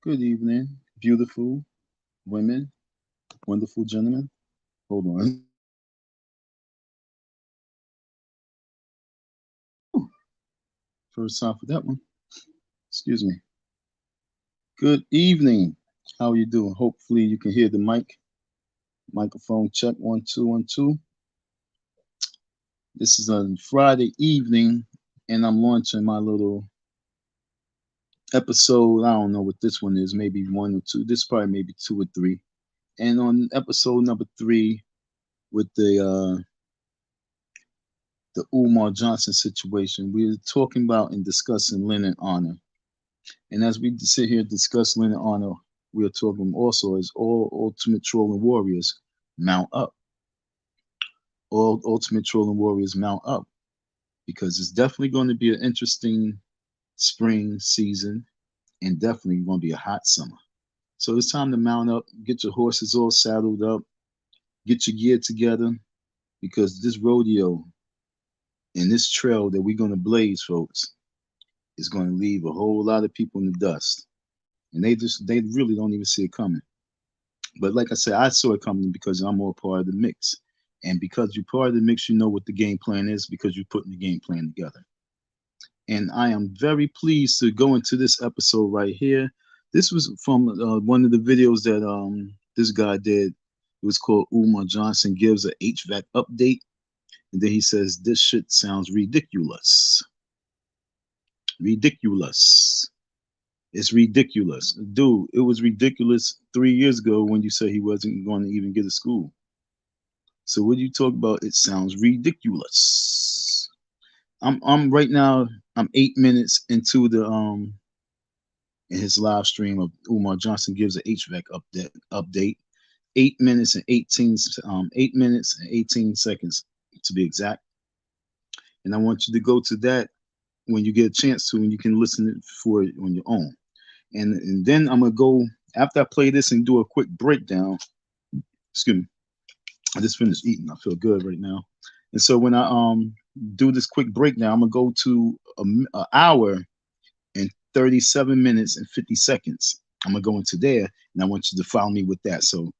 Good evening, beautiful women, wonderful gentlemen. Hold on. Ooh, first time for that one. Excuse me. Good evening. How are you doing? Hopefully you can hear the mic. Microphone check 1 2 1 2. This is a Friday evening, and I'm launching my little episode. I don't know what this one is. Maybe one or two. This probably maybe two or three. And on episode number three, with the Umar Johnson situation, we're talking about and discussing Lennon Honor. And as we sit here and discuss Lennon Honor, we are talking also as all ultimate trolling warriors mount up. All ultimate trolling warriors mount up because it's definitely going to be an interesting spring season and definitely going to be a hot summer. So it's time to mount up, get your horses all saddled up, get your gear together because this rodeo and this trail that we're going to blaze, folks, is going to leave a whole lot of people in the dust. And they really don't even see it coming. But like I said, I saw it coming because I'm all part of the mix. And because you're part of the mix, you know what the game plan is because you're putting the game plan together. And I am very pleased to go into this episode right here. This was from one of the videos that this guy did. It was called Umar Johnson gives a HVAC update. And then he says, this shit sounds ridiculous. Ridiculous. It's ridiculous. Dude, it was ridiculous 3 years ago when you said he wasn't going to even get a school. So what you talk about? It sounds ridiculous. I'm right now, I'm 8 minutes into the in his live stream of Umar Johnson gives an HVAC update. 8 minutes and 8 minutes and 18 seconds to be exact. And I want you to go to that when you get a chance to, and you can listen for it on your own. And then I'm gonna go after I play this and do a quick breakdown. Excuse me. I just finished eating. I feel good right now. And so when I do this quick breakdown, I'm gonna go to an hour and 37 minutes and 50 seconds. I'm gonna go into there, and I want you to follow me with that. So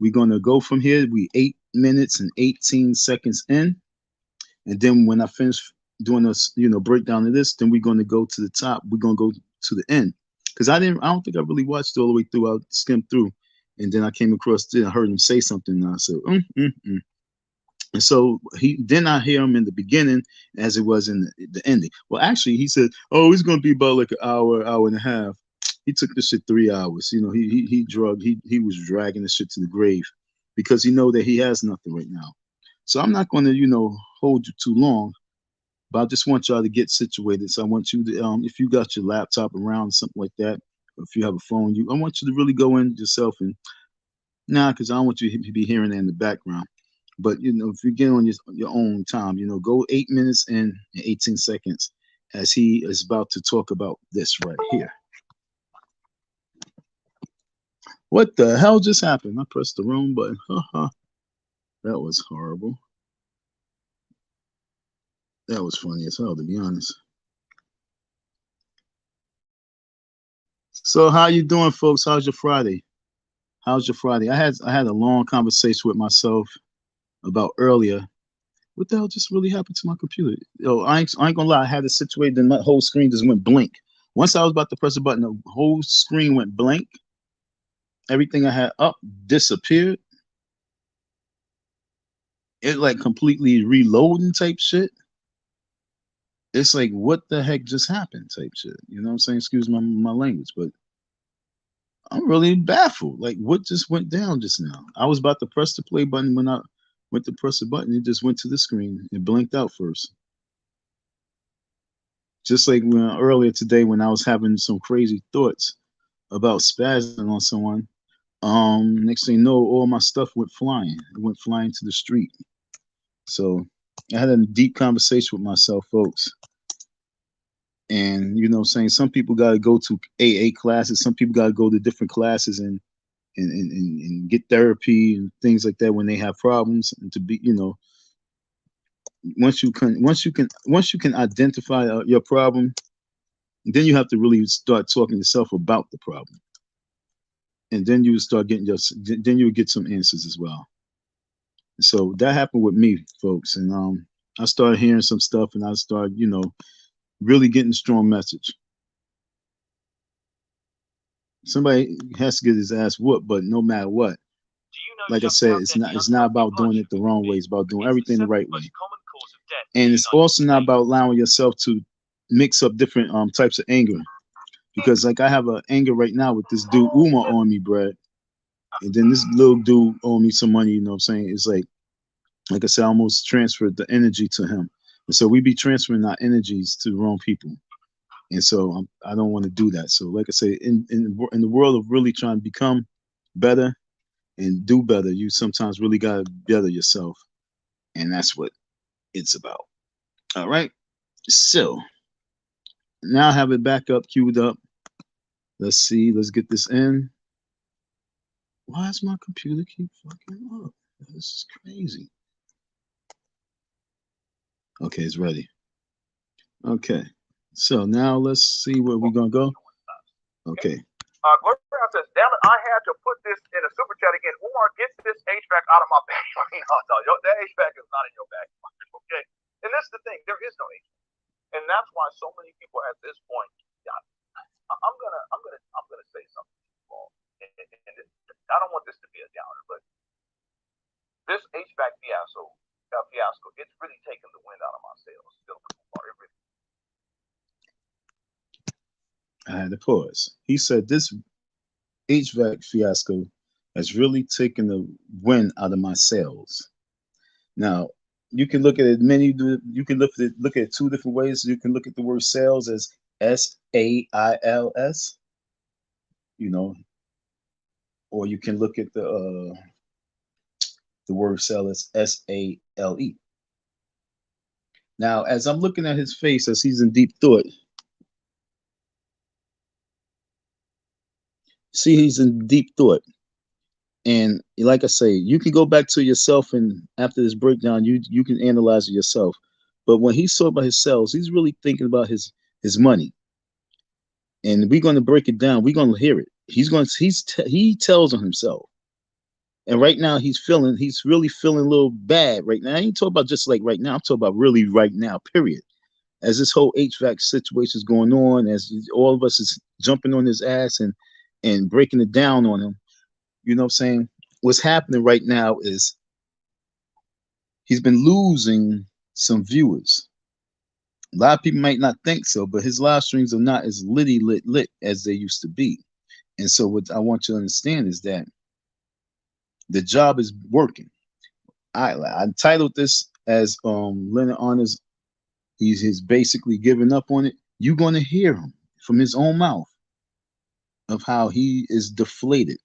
we're gonna go from here. We 8 minutes and 18 seconds in, and then when I finish doing a breakdown of this, then we're gonna go to the top. We're gonna go to the end because I don't think I really watched all the way through. I skimmed through, and then I came across it. I heard him say something, and I said, And so then I hear him in the beginning as it was in the ending. Well, actually, he said, "Oh, it's going to be about like an hour and a half." He took this shit 3 hours. He was dragging this shit to the grave because he know that he has nothing right now. So I'm not going to hold you too long, but I just want y'all to get situated. So I want you to if you got your laptop around or something like that, or if you have a phone, I want you to really go in yourself and because I don't want you to be hearing it in the background. But if you get on your own time, go 8 minutes and 18 seconds as he is about to talk about this right here. What the hell just happened? I pressed the wrong button. That was horrible. That was funny as hell, to be honest. So how you doing, folks? How's your Friday? How's your Friday? I had a long conversation with myself about earlier. What the hell just really happened to my computer? I ain't gonna lie. I had it situated and my whole screen just went blank. Once I was about to press a button, the whole screen went blank. Everything I had up disappeared. It like completely reloading type shit. It's like, what the heck just happened type shit. You know what I'm saying? Excuse my language, but I'm really baffled. Like, what just went down just now? I was about to press the play button. When I went to press the button, it just went to the screen. It blinked out first. Just like earlier today when I was having some crazy thoughts about spazzing on someone. Next thing you know, all my stuff went flying. It went flying to the street. So I had a deep conversation with myself, folks. And saying some people got to go to AA classes, some people got to go to different classes and get therapy and things like that when they have problems, and to be once you can identify your problem, then you have to really start talking to yourself about the problem. and then you would start getting your, then you would get some answers as well. So that happened with me, folks, and I started hearing some stuff, and I started, really getting a strong message. Somebody has to get his ass whooped, but no matter what, like I said, it's not about doing it the wrong way. It's about doing everything the right way. And it's also not about allowing yourself to mix up different types of anger. Because like I have an anger right now with this dude Umar on me, Brad. And then this little dude owe me some money, you know what I'm saying? It's like I said, I almost transferred the energy to him. And so we be transferring our energies to the wrong people. And so I don't want to do that. So like I say, in the world of really trying to become better and do better, you sometimes really got to better yourself. And that's what it's about. All right. So now I have it back up, queued up. Let's see. Let's get this in. Why does my computer keep fucking up? This is crazy. Okay, it's ready. Okay. So now let's see where we're going to go. Okay. Gloria says, damn it, I had to put this in a super chat again. Umar, get this HVAC out of my back. No, that HVAC is not in your back. Okay. And that's the thing. There is no HVAC. And that's why so many people at this point, yeah, I'm gonna say something. And I don't want this to be a downer, but this HVAC fiasco, it's really taken the wind out of my sails. I had to pause. He said this HVAC fiasco has really taken the wind out of my sails. Now, you can look at it you can look at it two different ways. You can look at the word sales as SAILS, or you can look at the word sell as SALE. Now, as I'm looking at his face as he's in deep thought, see he's in deep thought. And like I say, you can go back to yourself, and after this breakdown, you can analyze it yourself. But when he's talking about his sales, he's really thinking about his money. And we're going to break it down. We're going to hear it. He tells on himself. And right now he's really feeling a little bad right now. I ain't talking about just like right now. I'm talking about really right now, period. As this whole HVAC situation is going on, as all of us is jumping on his ass and breaking it down on him, you know what I'm saying? What's happening right now is he's been losing some viewers. A lot of people might not think so, but his live streams are not as lit as they used to be. And so what I want you to understand is that the job is working. I titled this as Lennon Honor's, he's basically giving up on it. You're going to hear him from his own mouth of how he is deflated.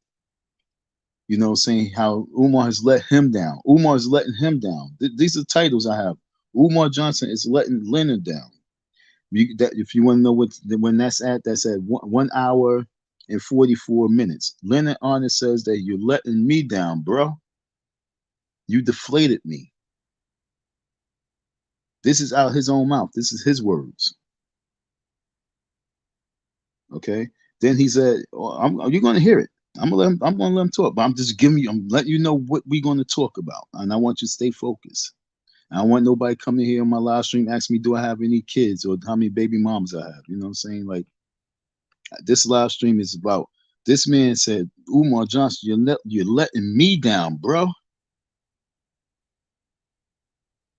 You know, saying how Umar has let him down. Umar is letting him down. These are titles I have. Umar Johnson is letting Lennon down. If you want to know when that's at 1 hour and 44 minutes. Lennon Honor says that you're letting me down, bro. You deflated me. This is out his own mouth. This is his words. Okay. Then he said, "You're going to hear it. I'm gonna let him talk, but I'm letting you know what we're going to talk about, and I want you to stay focused. I don't want nobody coming here on my live stream asking me, do I have any kids or how many baby moms I have? You know what I'm saying? Like, this live stream is about, this man said, Umar Johnson, you're letting me down, bro,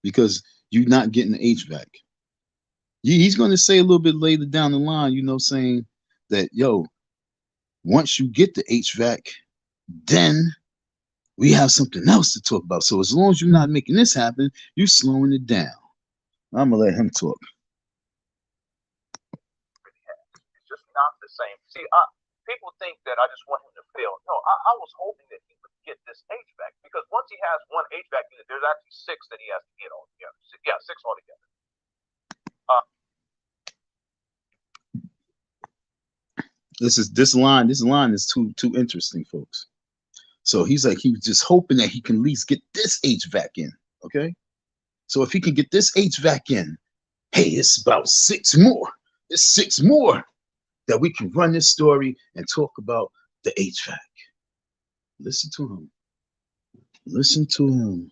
because you're not getting the HVAC. He's going to say a little bit later down the line, you know, saying that, yo, once you get the HVAC, then we have something else to talk about. So as long as you're not making this happen, you're slowing it down. I'm going to let him talk. It's just not the same. See, people think that I just want him to fail. No, I was hoping that he would get this HVAC, because once he has one HVAC unit, there's actually 6 that he has to get altogether. Yeah, 6 altogether. This line is too interesting, folks. So he's like, he was just hoping that he can at least get this HVAC in. Okay. So if he can get this HVAC in, hey, it's about 6 more. It's 6 more that we can run this story and talk about the HVAC. Listen to him. Listen to him.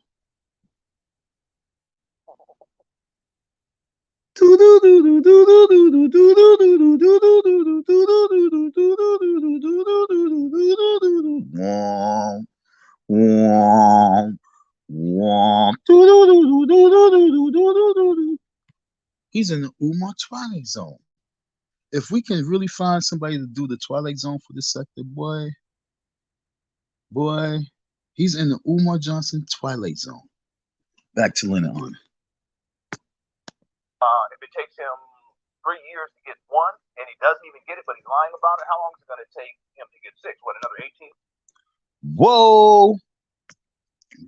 He's in the Umar Twilight Zone. If we can really find somebody to do the Twilight Zone for this sector, boy, he's in the Umar Johnson Twilight Zone. Back to Lennon Honor. If it takes him 3 years to get one, and he doesn't even get it, but he's lying about it, how long is it going to take him to get six? What, another 18? Whoa!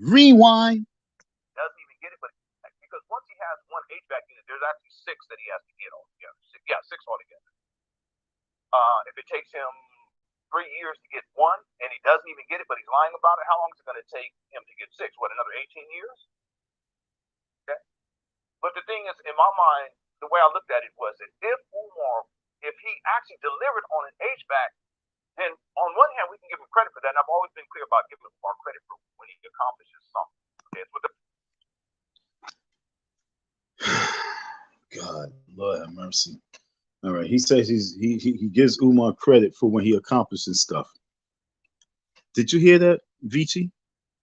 Rewind. Doesn't even get it, but because once he has one HVAC unit, there's actually six that he has to get altogether. Six altogether. If it takes him 3 years to get one, and he doesn't even get it, but he's lying about it, how long is it going to take him to get six? What, another 18 years? Okay. But the thing is, in my mind, the way I looked at it was that if he actually delivered on an HVAC, then on one hand, we can give him credit for that. And I've always been clear about giving him our credit for when he accomplishes something. Okay, it's with the God, Lord have mercy. All right, he says he gives Umar credit for when he accomplishes stuff. Did you hear that, Vici?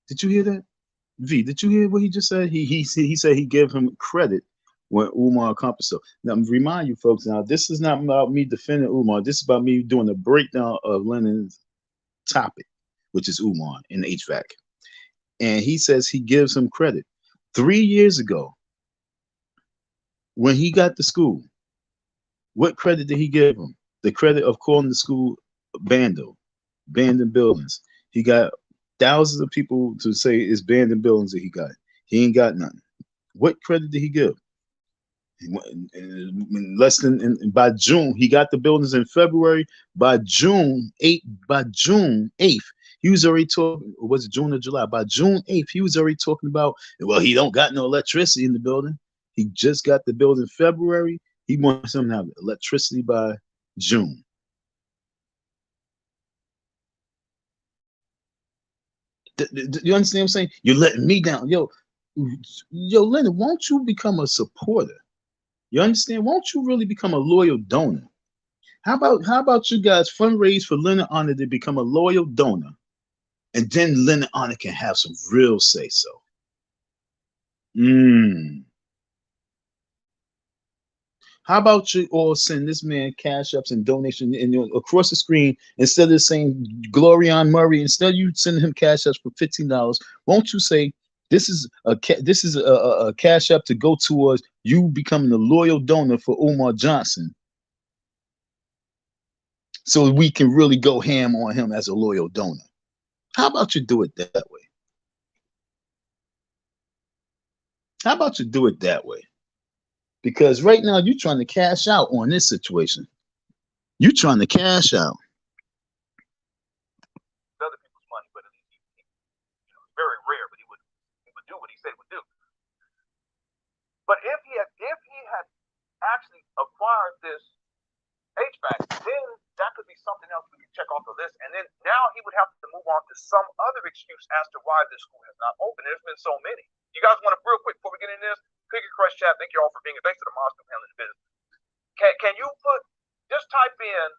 Did you hear that, V? Did you hear what he just said? He said he gave him credit when Umar accomplished stuff. Now, remind you folks, now this is not about me defending Umar. This is about me doing a breakdown of Lennon's topic, which is Umar in HVAC. And he says he gives him credit. 3 years ago, when he got to school, what credit did he give him? The credit of calling the school abandoned buildings. He got thousands of people to say it's abandoned buildings that he got. He ain't got nothing. What credit did he give? Less than by June, he got the buildings in February. By June 8th, he was already talking. Or was it June or July? By June 8th, he was already talking about, well, he don't got no electricity in the building. He just got the building in February. He wants him to have electricity by June. You understand what I'm saying? You're letting me down. Yo, Lennon, won't you become a supporter? You understand? Won't you really become a loyal donor? How about you guys fundraise for Lennon Honor to become a loyal donor? And then Lennon Honor can have some real say so. How about you all send this man cash ups and donations and across the screen, instead of saying Glorion Murray, instead of you sending him cash ups for $15, won't you say this is a cash up to go towards you becoming a loyal donor for Umar Johnson, so we can really go ham on him as a loyal donor? How about you do it that way? How about you do it that way? Because right now you're trying to cash out on this situation. You're trying to cash out. Other people's money, but it's very rare. But he would do what he said he would do. But if he had actually acquired this HVAC, then that could be something else we could check off the list. And then now he would have to move on to some other excuse as to why this school has not opened. There's been so many. You guys want to, real quick before we get into this, Cookie Crush Chat, thank you all for being here. Thanks to the Monster handling the business. Can you just type in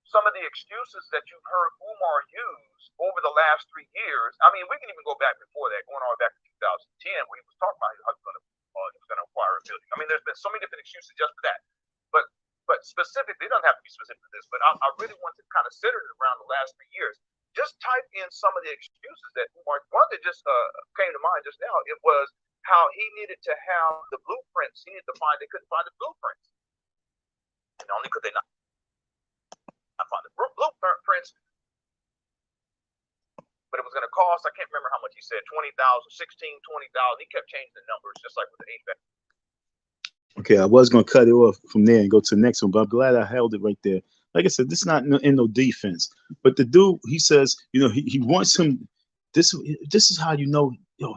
some of the excuses that you've heard Umar use over the last 3 years? I mean, we can even go back before that, going all the way back to 2010, where he was talking about how he was going to acquire a building. I mean, there's been so many different excuses just for that. But specifically, it doesn't have to be specific to this, but I really want to kind of center it around the last 3 years. Just type in some of the excuses that Umar, one that just came to mind just now, it was how he needed to have the blueprints. He needed to they couldn't find the blueprints. And not only could they not find the blueprints, but it was going to cost, I can't remember how much he said, 20,000, 16, 20,000. He kept changing the numbers, just like with the HVAC. Okay, I was going to cut it off from there and go to the next one, but I'm glad I held it right there. Like I said, this is not in no defense. But the dude, he says, he wants him. This is how you know,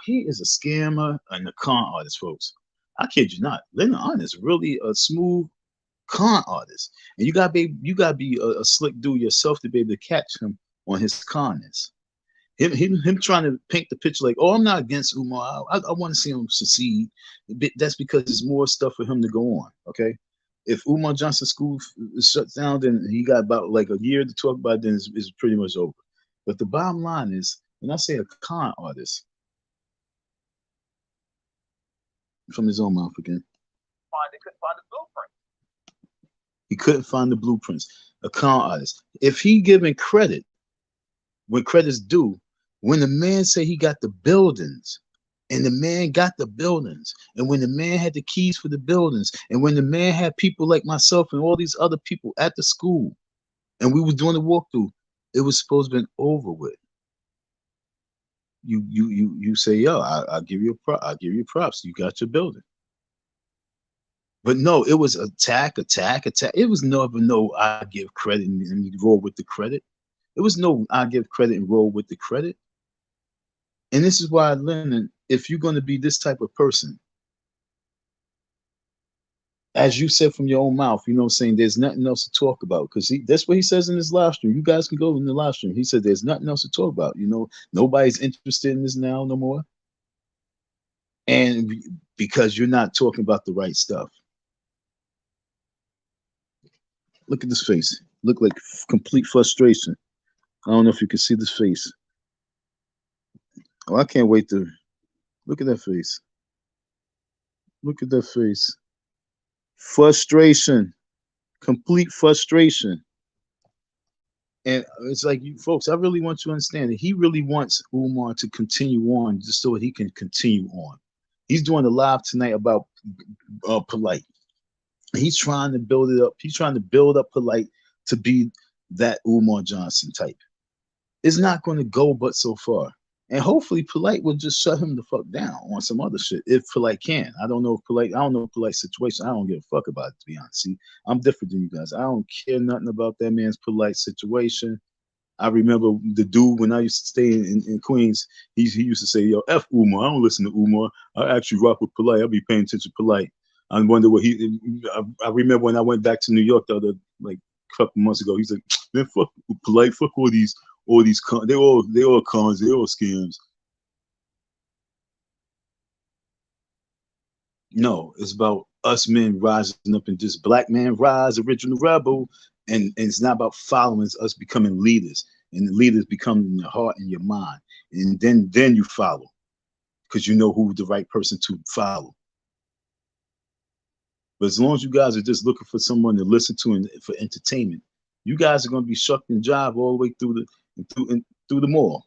he is a scammer and a con artist, folks. I kid you not. Lennon Honor is really a smooth con artist, and you gotta be a slick dude yourself to be able to catch him on his conness. Him trying to paint the picture like, oh, I'm not against Umar. I want to see him succeed. That's because there's more stuff for him to go on. Okay, if Umar Johnson School is shut down, then he got about like a year to talk about. Then it's pretty much over. But the bottom line is, when I say a con artist, from his own mouth again, They couldn't find the blueprint. he couldn't find the blueprints. A con artist. If he given credit when credit's due, when the man say he got the buildings, and the man got the buildings, and when the man had the keys for the buildings, and when the man had people like myself and all these other people at the school, and we was doing the walkthrough, it was supposed to be over with. You say, yo, I'll give you I'll give you props. You got your building. But no, it was attack. It was never no I give credit and roll with the credit. It was no I give credit and roll with the credit. And this is why, Lennon, if you're going to be this type of person, as you said from your own mouth, you know what I'm saying, there's nothing else to talk about. Because that's what he says in his live stream. You guys can go in the live stream. He said there's nothing else to talk about. You know, nobody's interested in this now no more. And because you're not talking about the right stuff. Look at this face. Look like complete frustration. I don't know if you can see this face. Oh, I can't wait to look at that face. Look at that face. Frustration. Complete frustration. And it's like, you folks, I really want you to understand that he really wants Umar to continue on just so he can continue on. He's doing a live tonight about Polite. He's trying to build it up. He's trying to build up Polite to be that Umar Johnson type. It's not going to go but so far. And hopefully Polite will just shut him the fuck down on some other shit if Polite can. I don't know Polite's situation. I don't give a fuck about it, to be honest. See, I'm different than you guys. I don't care nothing about that man's Polite situation. I remember the dude when I used to stay in Queens, he used to say, yo, F Umar. I don't listen to Umar. I actually rock with Polite. I'll be paying attention to Polite. I wonder what I remember when I went back to New York the other, like, couple months ago, he's like, man, fuck Polite, fuck all these cons. They all cons, they all scams. No, it's about us men rising up and just black man rise, original rebel. And it's not about following, it's us becoming leaders. And the leaders become in your heart and your mind. And then you follow. Because you know who the right person to follow. But as long as you guys are just looking for someone to listen to and for entertainment, you guys are going to be shucked and jive all the way through the mall.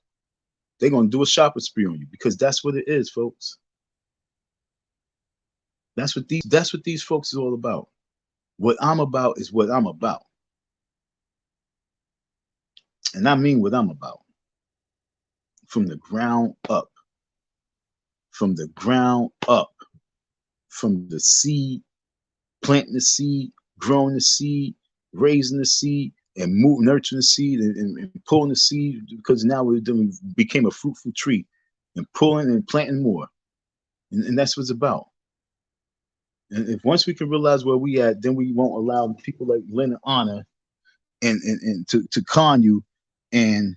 They're going to do a shopping spree on you because that's what it is, folks. That's what these folks is all about. What I'm about is what I'm about. And I mean what I'm about. From the ground up. From the ground up. From the seed, planting the seed, growing the seed, raising the seed, and nurturing the seed and pulling the seed, because now we became a fruitful tree, and pulling and planting more. And that's what it's about. And if once we can realize where we at, then we won't allow people like Lennon Honor and to con you and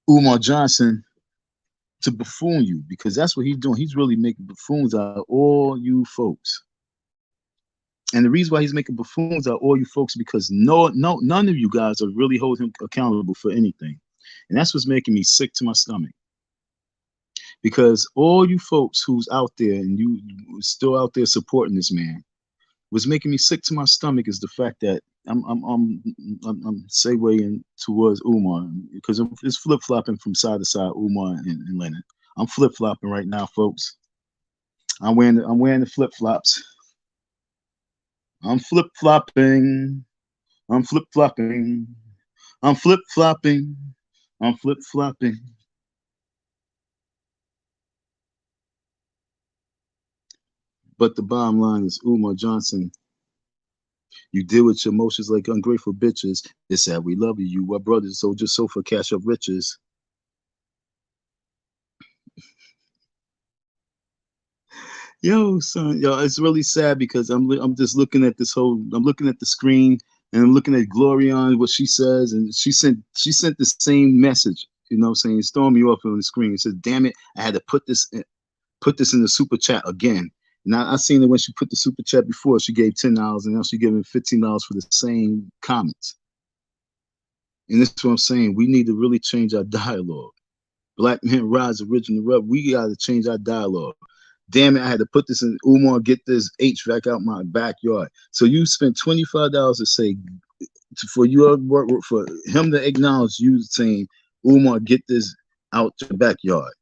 Umar Johnson to buffoon you, because that's what he's doing. He's really making buffoons out of all you folks. And the reason why he's making buffoons out of all you folks, because none of you guys are really holding him accountable for anything. And that's what's making me sick to my stomach. Because all you folks who's out there and you still out there supporting this man, what's making me sick to my stomach is the fact that I'm segueing towards Umar, because it's flip-flopping from side to side, Umar and Lennon. I'm flip-flopping right now, folks. I'm wearing the flip-flops. I'm flip-flopping. I'm flip-flopping. I'm flip-flopping. I'm flip-flopping. But the bottom line is, Umar Johnson, you deal with your emotions like ungrateful bitches. It's sad we love you. You are brothers, so just so for cash up riches. Yo, son, yo, it's really sad because I'm just looking at I'm looking at the screen and I'm looking at Glorion, what she says, and she sent the same message You know what I'm saying? It's throwing me off on the screen. It says, damn it, I had to put this in the super chat again. Now I seen that when she put the super chat before, she gave $10, and now she's giving $15 for the same comments. And this is what I'm saying. We need to really change our dialogue. Black Men Rise, Original Rep. We got to change our dialogue. Damn it, I had to put this in. Umar, get this HVAC out my backyard. So you spent $25 to say, for your work, for him to acknowledge you saying, Umar, get this out your backyard.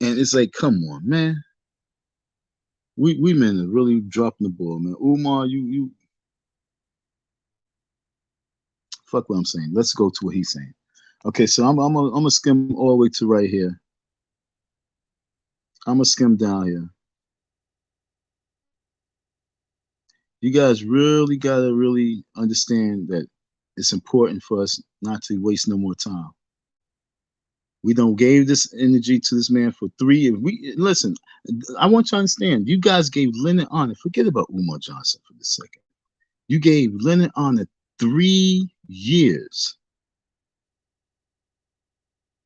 And it's like, come on, man. We men are really dropping the ball, man. Umar, you fuck what I'm saying. Let's go to what he's saying. Okay, so I'm gonna skim all the way to right here. I'm gonna skim down here. You guys really gotta really understand that it's important for us not to waste no more time. We don't gave this energy to this man for 3 years. We listen. I want you to understand. You guys gave Lennon Honor. Forget about Umar Johnson for this second. You gave Lennon Honor 3 years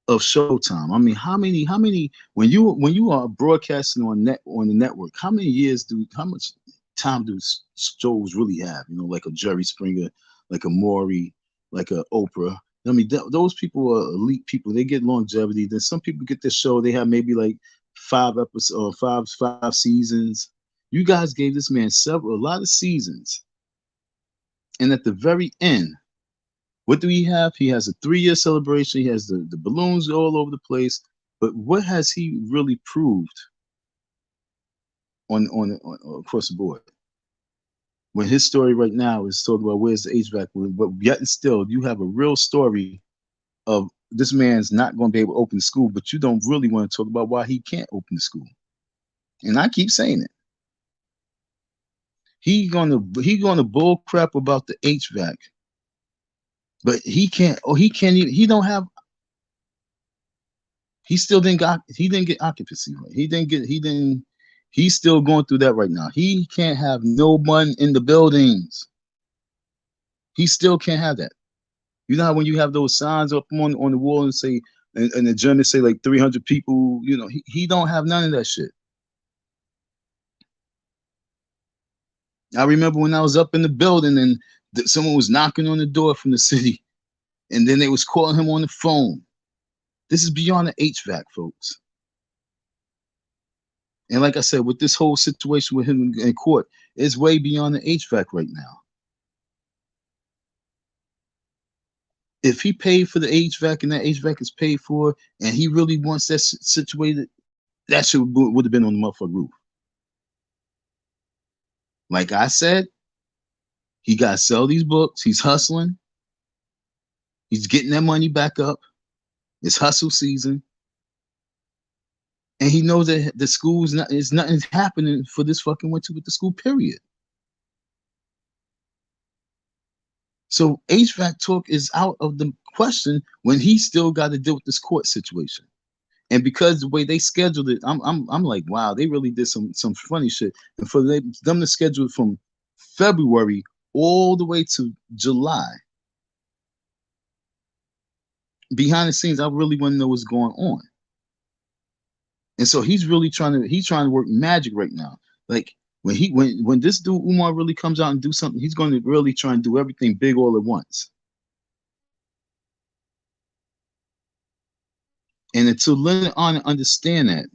of showtime. I mean, how many when you are broadcasting on the network, how much time do shows really have? You know, like a Jerry Springer, like a Maury, like a Oprah. I mean, those people are elite people. They get longevity. Then some people get their show. They have maybe like 5 episodes or five seasons. You guys gave this man a lot of seasons, and at the very end, what do he have? He has a 3-year celebration. He has the balloons all over the place. But what has he really proved on across the board? When his story right now is talking about where's the HVAC, but yet and still you have a real story of this man's not going to be able to open the school, but you don't really want to talk about why he can't open the school. And I keep saying it. He gonna bull crap about the HVAC, but he can't. Oh, he can't even. He don't have. He still didn't got. He didn't get occupancy. Right? He didn't get. He didn't. He's still going through that right now. He can't have no one in the buildings. He still can't have that. You know how when you have those signs up on the wall and say, and the gym say like 300 people. You know, he don't have none of that shit. I remember when I was up in the building and someone was knocking on the door from the city, and then they was calling him on the phone. This is beyond the HVAC, folks. And like I said, with this whole situation with him in court, it's way beyond the HVAC right now. If he paid for the HVAC and that HVAC is paid for, and he really wants that situated, that should would have been on the motherfucking roof. Like I said, he got to sell these books. He's hustling. He's getting that money back up. It's hustle season. And he knows that the school's nothing's happening for this fucking winter with the school, period. So HVAC talk is out of the question when he still got to deal with this court situation. And because the way they scheduled it, I'm like, wow, they really did some funny shit. And for them to schedule it from February all the way to July, behind the scenes, I really want to know what's going on. And so he's trying to work magic right now. Like when this dude Umar really comes out and do something, he's going to really try and do everything big all at once. And until Lennon Honor understand that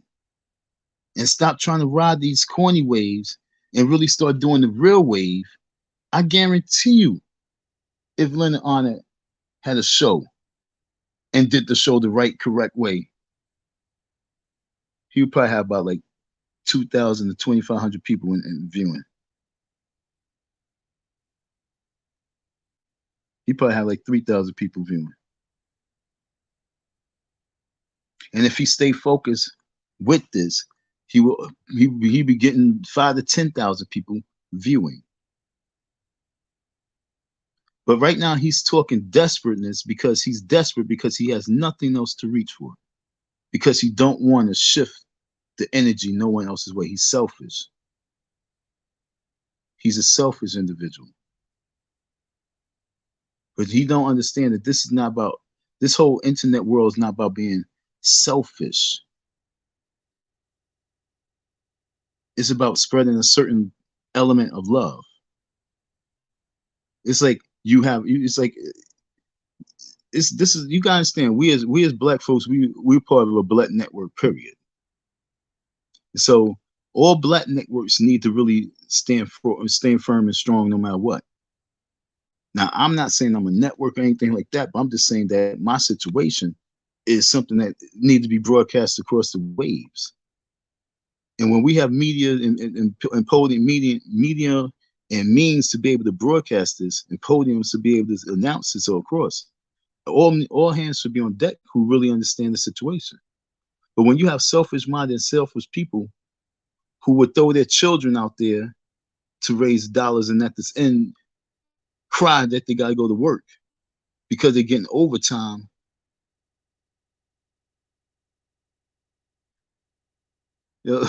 and stop trying to ride these corny waves and really start doing the real wave, I guarantee you, if Lennon Honor had a show and did the show the right, correct way, he would probably have about like 2,000 to 2,500 people in viewing. He probably had like 3,000 people viewing. And if he stay focused with this, he be getting 5,000 to 10,000 people viewing. But right now he's talking desperateness because he's desperate because he has nothing else to reach for. Because he don't want to shift the energy no one else's way. He's selfish. He's a selfish individual. But he don't understand that this is not about This whole internet world is not about being selfish. It's about spreading a certain element of love. It's like it's like this is, you gotta understand, we as black folks, we're part of a black network, period. So all black networks need to really stand firm and strong no matter what. Now, I'm not saying I'm a network or anything like that, but I'm just saying that my situation is something that needs to be broadcast across the waves. And when we have media and podium media and means to be able to broadcast this, and podiums to be able to announce this all across, all hands should be on deck who really understand the situation. But when you have selfish minded, selfish people who would throw their children out there to raise dollars and at this end cry that they got to go to work because they're getting overtime. You know,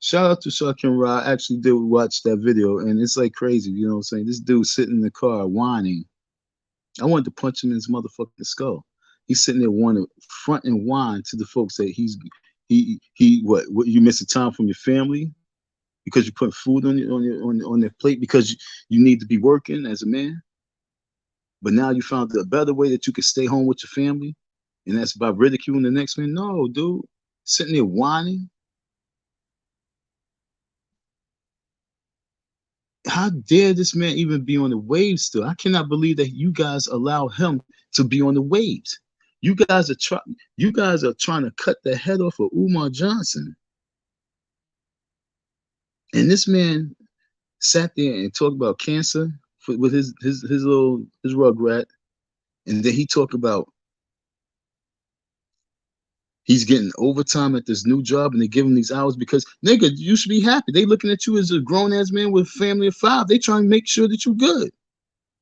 shout out to Shakim Ra. I actually did watch that video, and it's like crazy. You know what I'm saying? This dude sitting in the car whining. I wanted to punch him in his motherfucking skull. He's sitting there wanting to front and whine to the folks that he what you missing time from your family because you put food on their plate because you need to be working as a man. But now you found a better way that you could stay home with your family, and that's by ridiculing the next man. No, dude, sitting there whining. How dare this man even be on the waves still? I cannot believe that you guys allow him to be on the waves. You guys are trying to cut the head off of Umar Johnson. And this man sat there and talked about cancer with his rugrat, and then he talked about he's getting overtime at this new job and they give him these hours because nigga, you should be happy. They looking at you as a grown ass man with a family of 5. They trying to make sure that you're good.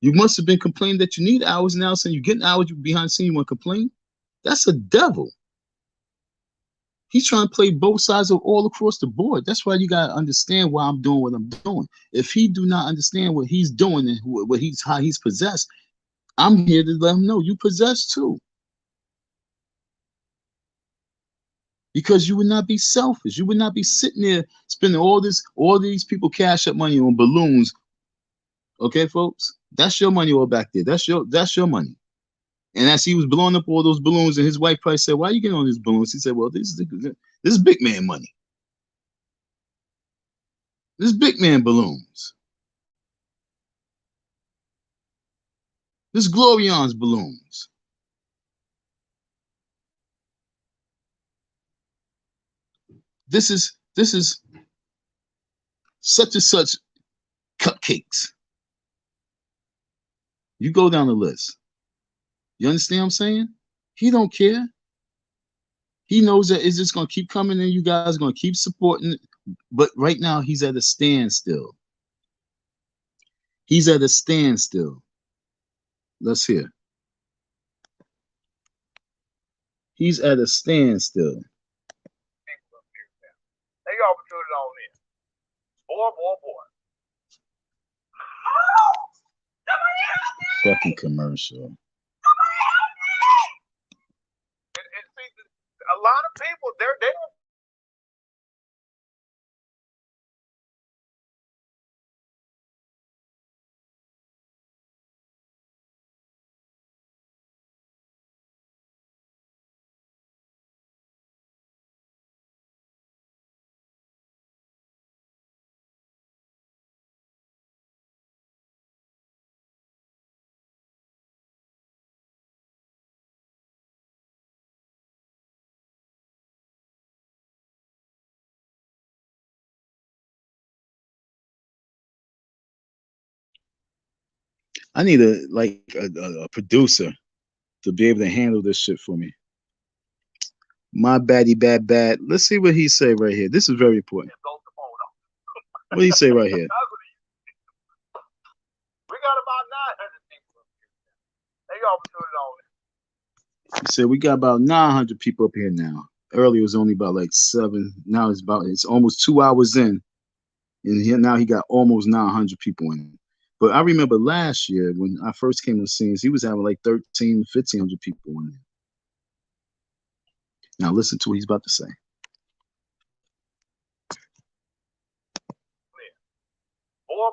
You must have been complaining that you need hours now, saying you're getting hours, you behind the scene, you want to complain. That's a devil. He's trying to play both sides of all across the board. That's why you gotta understand why I'm doing what I'm doing. If he do not understand what he's doing and how he's possessed, I'm here to let him know you possessed too. Because you would not be selfish. You would not be sitting there spending all these people cash up money on balloons. Okay, folks, that's your money all back there. That's your money. And as he was blowing up all those balloons, and his wife probably said, "Why are you getting on these balloons?" He said, "Well, this is big man money. This is big man balloons. This is Glorion's balloons." This is such and such cupcakes. You go down the list. You understand what I'm saying? He don't care. He knows that it's just gonna keep coming and you guys are gonna keep supporting it. But right now he's at a standstill. He's at a standstill. Let's hear. He's at a standstill. They all put it on in. Boy. Fucking commercial. And see, a lot of people, they don't. I need a producer to be able to handle this shit for me. My baddie bad. Let's see what he say right here. This is very important. What do he say right here? We got about 900 people. They all put it on it. He said we got about 900 people up here now. Earlier it was only about like 7. Now it's almost 2 hours in, and now he got almost 900 people in. But I remember last year when I first came to the scenes, he was having like 1,300, 1,500 people in there. Now listen to what he's about to say. Boy.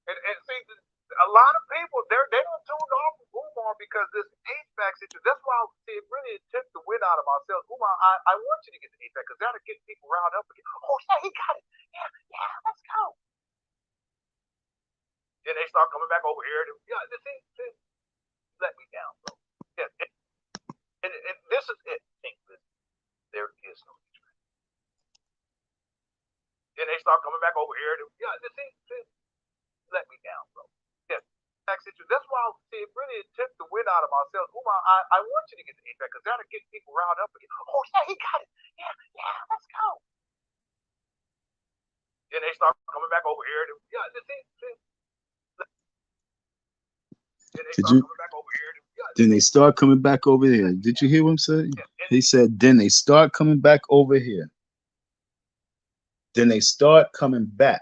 And see, a lot of people, they don't tune off from Umar because this HVAC situation. That's why it really took the wind out of ourselves. Umar, I want you to get the HVAC because that'll get people riled up again. Oh, yeah, he got it. Yeah, let's go. Then they start coming back over here. See, let me down, bro. Yeah, and this is it. There is no HVAC. Then they start coming back over here. See, let me down, bro. Yeah, that's why it really took the wind out of ourselves. Umar, I want you to get the HVAC because that'll get people riled up again. Oh, yeah, he got it. Yeah, let's go. Then they start coming back over here. Then they start coming back over here. Did you hear what I'm saying? He said, then they start coming back over here. Then they start coming back.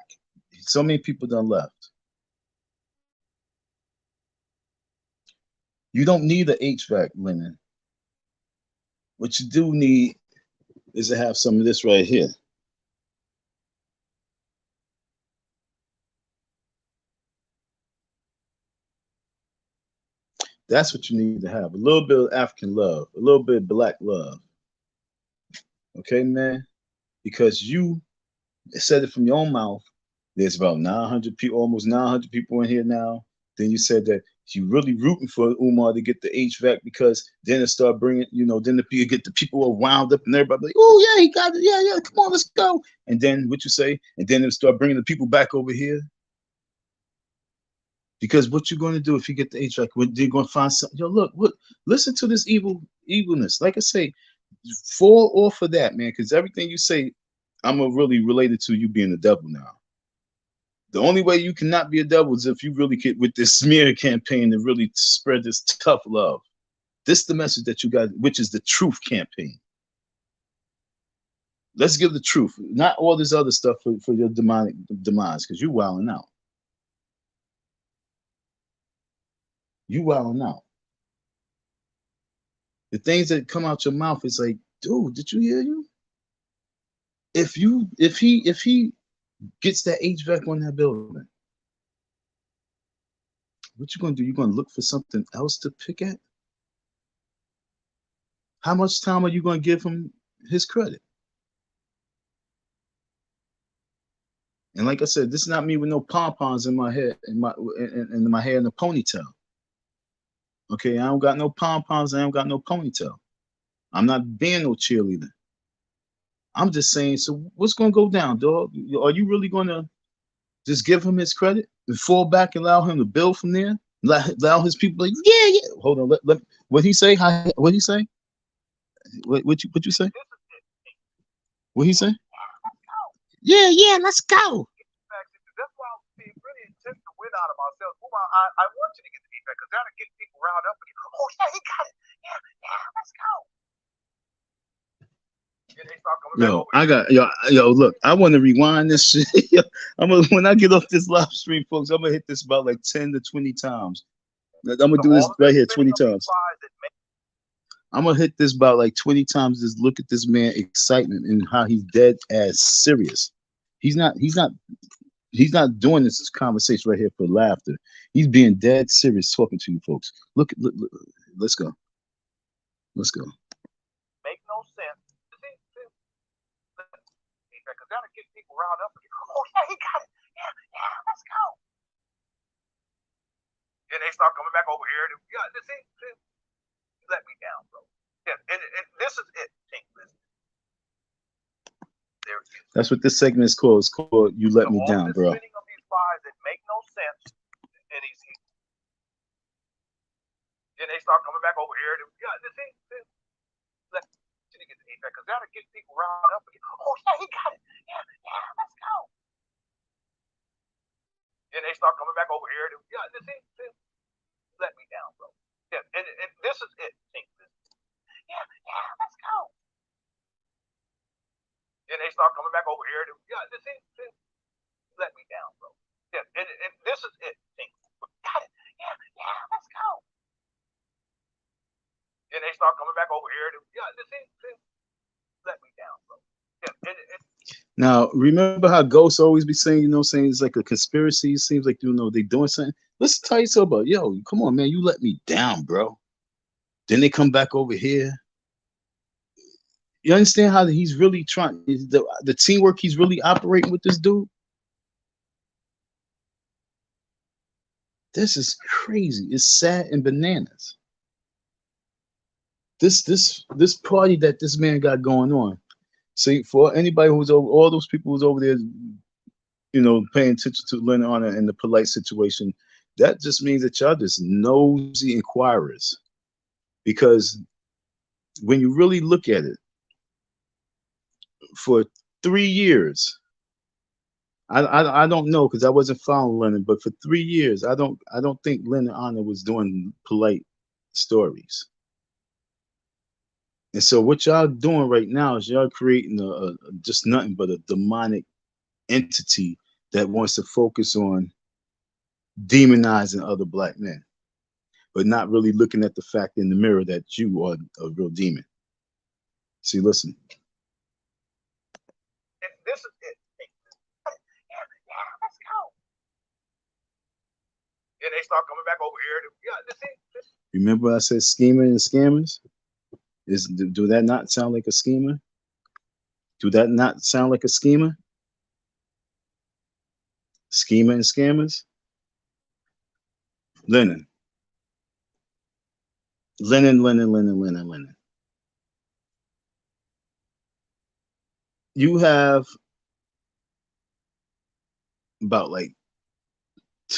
So many people done left. You don't need an HVAC, Lennon. What you do need is to have some of this right here. That's what you need to have. A little bit of African love, a little bit of black love. Okay, man? Because you said it from your own mouth. There's about 900 people, almost 900 people in here now. Then you said that you really rooting for Umar to get the HVAC because then it start bringing, then the people are wound up and everybody like, oh yeah, he got it, yeah, come on, let's go. And then what you say? And then it start bringing the people back over here. Because what you're going to do if you get the HVAC, you're going to find something. Look, listen to this evilness. Like I say, fall off of that, man, because everything you say, I'm really related to you being the devil now. The only way you cannot be a devil is if you really get with this smear campaign and really spread this tough love. This is the message that you got, which is the truth campaign. Let's give the truth, not all this other stuff for your demonic demise, because you're wilding out. You wilding out. The things that come out your mouth is like, dude, did you hear you? If he gets that HVAC on that building, what you gonna do? You gonna look for something else to pick at? How much time are you gonna give him his credit? And like I said, this is not me with no pom-poms in my head, in my hair in a ponytail. Okay, I don't got no pom-poms, I don't got no ponytail. I'm not being no cheerleader. I'm just saying, so what's gonna go down, dog? Are you really gonna just give him his credit and fall back and allow him to build from there? Allow his people like, yeah. Hold on, let what he say? What he say? What you say? What he say? Yeah, let's go. That's why it really took the wind out of ourselves. I want you to get the feedback because that'll get people riled up again. Oh yeah, he got it. Yeah, let's go. Yo, look, I want to rewind this shit. When I get off this live stream, folks, I'm gonna hit this about like 10 to 20 times. I'm gonna do this right here 20 times. I'm gonna hit this about like 20 times. Just look at this man excitement and how he's dead ass serious. He's not doing this conversation right here for laughter. He's being dead serious talking to you folks. Look, let's go. Make no sense. Because that'll get people riled up again. Oh yeah, he got it. Yeah, let's go. Then they start coming back over here. Let me down, bro. Yeah, and this is it. That's what this segment is called. It's called "You Let Me Down, Bro." Of these fires that make no sense, and then they start coming back over here. Let me get the feedback because that'll get people riled up again. Oh yeah, he got it. Yeah, let's go. Then they start coming back over here. Let me down, bro. Yeah, and this is it. Yeah, let's go. Then they start coming back over here. Let me down, bro. Yeah, and this is it. Got it. Yeah, let's go. Then they start coming back over here. Now, remember how ghosts always be saying, saying it's like a conspiracy. It seems like, they doing something. Let's tell you something about, yo, come on, man, you let me down, bro. Then they come back over here. You understand how he's really trying, the teamwork he's really operating with this dude? This is crazy. It's sad and bananas. This party that this man got going on. See, for anybody who's over, all those people who's over there, paying attention to Lennon Honor and the polite situation, that just means that y'all just nosy inquirers. Because when you really look at it, for 3 years, I don't know because I wasn't following Lennon, but for 3 years, I don't think Lennon Honor was doing polite stories. And so what y'all doing right now is y'all creating just nothing but a demonic entity that wants to focus on demonizing other black men, but not really looking at the fact in the mirror that you are a real demon. See, listen. And this is it. Yeah, let's go. And they start coming back over here. Yeah, this. Remember I said scheming and scammers? Do that not sound like a schemer? Do that not sound like a schemer? Schemer and scammers? Lennon. Lennon. You have about like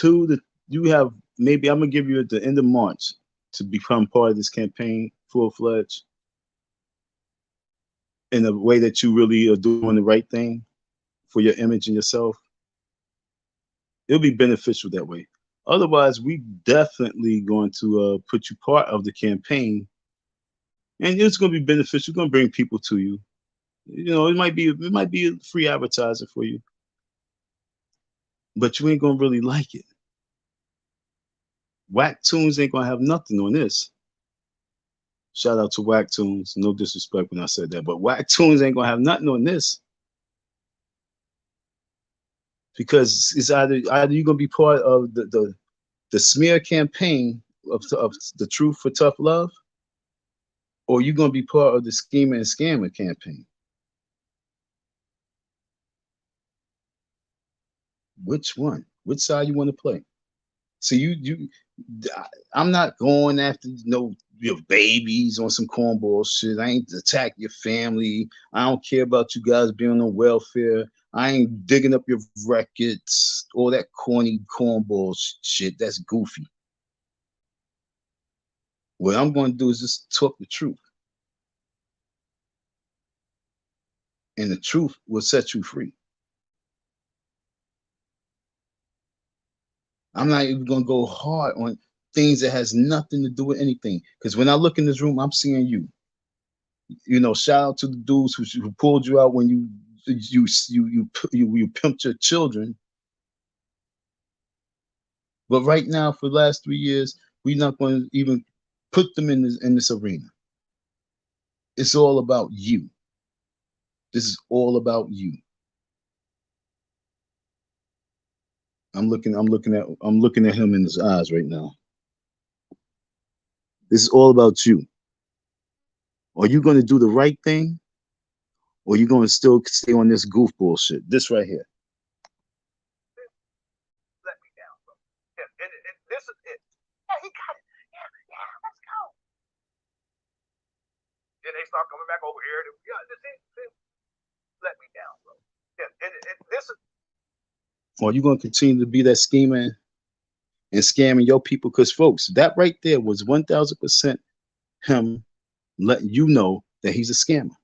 you have maybe I'm gonna give you at the end of March to become part of this campaign full fledged in a way that you really are doing the right thing for your image and yourself. It'll be beneficial that way. Otherwise, we definitely going to put you part of the campaign, and it's going to be beneficial. It's going to bring people to you. It might be a free advertiser for you, but you ain't going to really like it. Whack Tunes ain't going to have nothing on this. Shout out to Whack Tunes. No disrespect when I said that, but Whack Tunes ain't going to have nothing on this because it's either you're going to be part of the smear campaign of the Truth for Tough Love, or you're going to be part of the Schemer and Scammer campaign. Which one? Which side you want to play? So I'm not going after your babies on some cornball shit. I ain't attack your family. I don't care about you guys being on welfare. I ain't digging up your records, all that corny cornball shit. That's goofy. What I'm going to do is just talk the truth. And the truth will set you free. I'm not even going to go hard on things that has nothing to do with anything. Because when I look in this room, I'm seeing you. Shout out to the dudes who pulled you out when you pimped your children. But right now, for the last 3 years, we're not going to even put them in this arena. It's all about you. This is all about you. I'm looking at him in his eyes right now. This is all about you. Are you going to do the right thing, or are you going to still stay on this goofball shit? This right here. Let me down, bro. Yeah, and this is it. Yeah, he got it. Yeah, let's go. Then they start coming back over here. Yeah, this. Let me down, bro. Yeah, and this is. Or are you going to continue to be that schemer and scamming your people? Because, folks, that right there was 1,000% him letting you know that he's a scammer.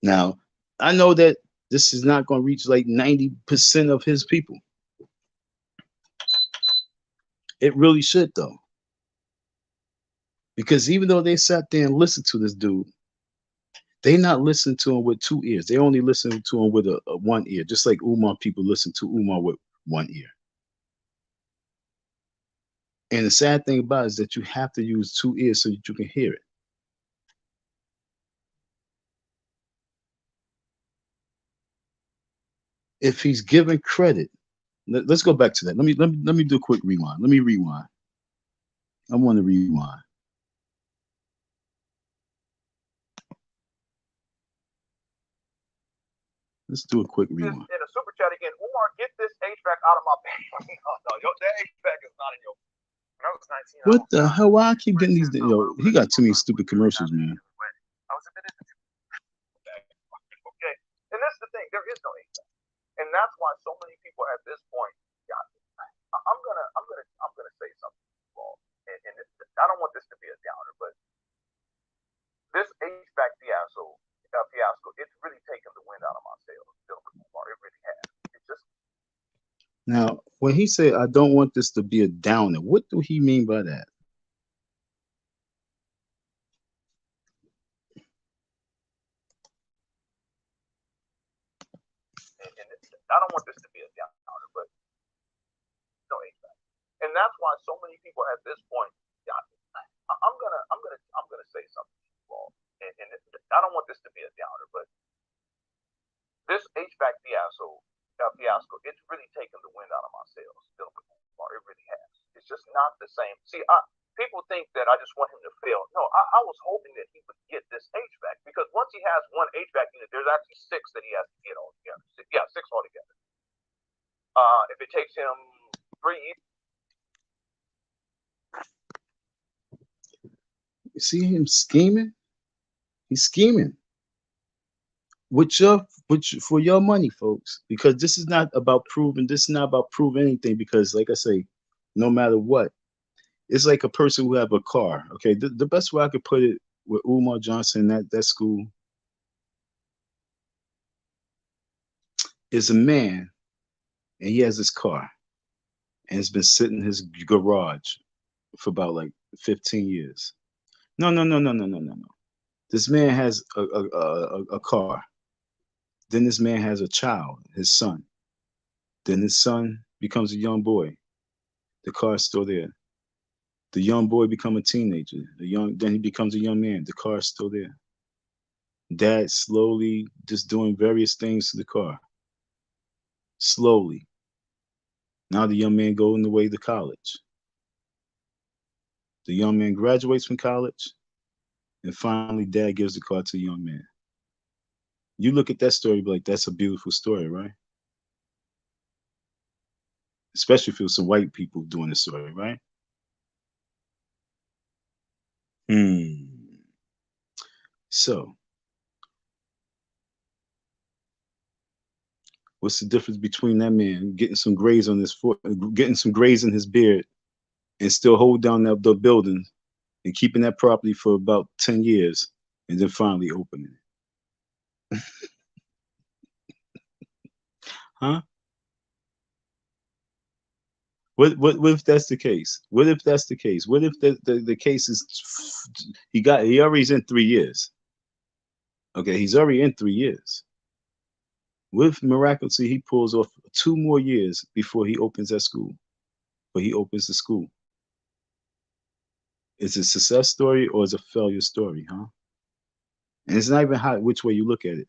Now, I know that this is not going to reach like 90% of his people. It really should, though. Because even though they sat there and listened to this dude, they not listening to him with two ears. They only listen to him with a one ear, just like Umar people listen to Umar with one ear. And the sad thing about it is that you have to use two ears so that you can hear it. If he's given credit, let's go back to that. Let me do a quick rewind. Let me rewind. I want to rewind. Let's do a quick This rewind. in a super chat again. Umar, get this HVAC out of my basement. No, that HVAC is not in your. When I was 19, I What almost the died. hell? Why I keep getting these? Yo, he got too many stupid commercials, man. I was admitted to okay, and that's the thing. There is no HVAC, and that's why so many people at this point. Yeah, I'm gonna say something wrong, and I don't want this to be a downer, but this HVAC fiasco, it's really taken the wind out of my sails. It really has. It's just Now, when he said, "I don't want this to be a downer," what do he mean by that? and I don't want this to be a downer, but no HVAC, and that's why so many people at this point. Yeah, I'm gonna say something wrong, and I don't want this to be a downer, but this HVAC fiasco, it's really taken the wind out of my sails. It really has. It's just not the same. See, people think that I just want him to fail. No, I was hoping that he would get this HVAC because once he has one HVAC unit, there's actually six that he has to get altogether. Yeah, six altogether. If it takes him 3 years. You see him scheming? He's scheming with your, for your money, folks. Because this is not about proving. This is not about proving anything. Because, like I say, no matter what, it's like a person who have a car. Okay, the best way I could put it with Umar Johnson, that school, is a man, and he has his car, and it's been sitting in his garage for about like 15 years. No, no, no, no, no, no, no, no. This man has a car. Then this man has a child, his son. Then his son becomes a young boy. The car is still there. The young boy become a teenager. Then he becomes a young man. The car is still there. Dad slowly just doing various things to the car. Slowly. Now the young man going the way to college. The young man graduates from college, and finally, dad gives the car to the young man. You look at that story, like that's a beautiful story, right? Especially if it was some white people doing the story, right? Hmm. So, what's the difference between that man getting some grays on his foot, getting some grays in his beard, and still hold down the building and keeping that property for about 10 years, and then finally opening it? Huh? What if that's the case? What if that's the case? What if the case is he already's in 3 years? Okay, he's already in 3 years. What if miraculously he pulls off 2 more years before he opens that school? But he opens the school. Is it a success story or is it a failure story, huh? And it's not even how which way you look at it.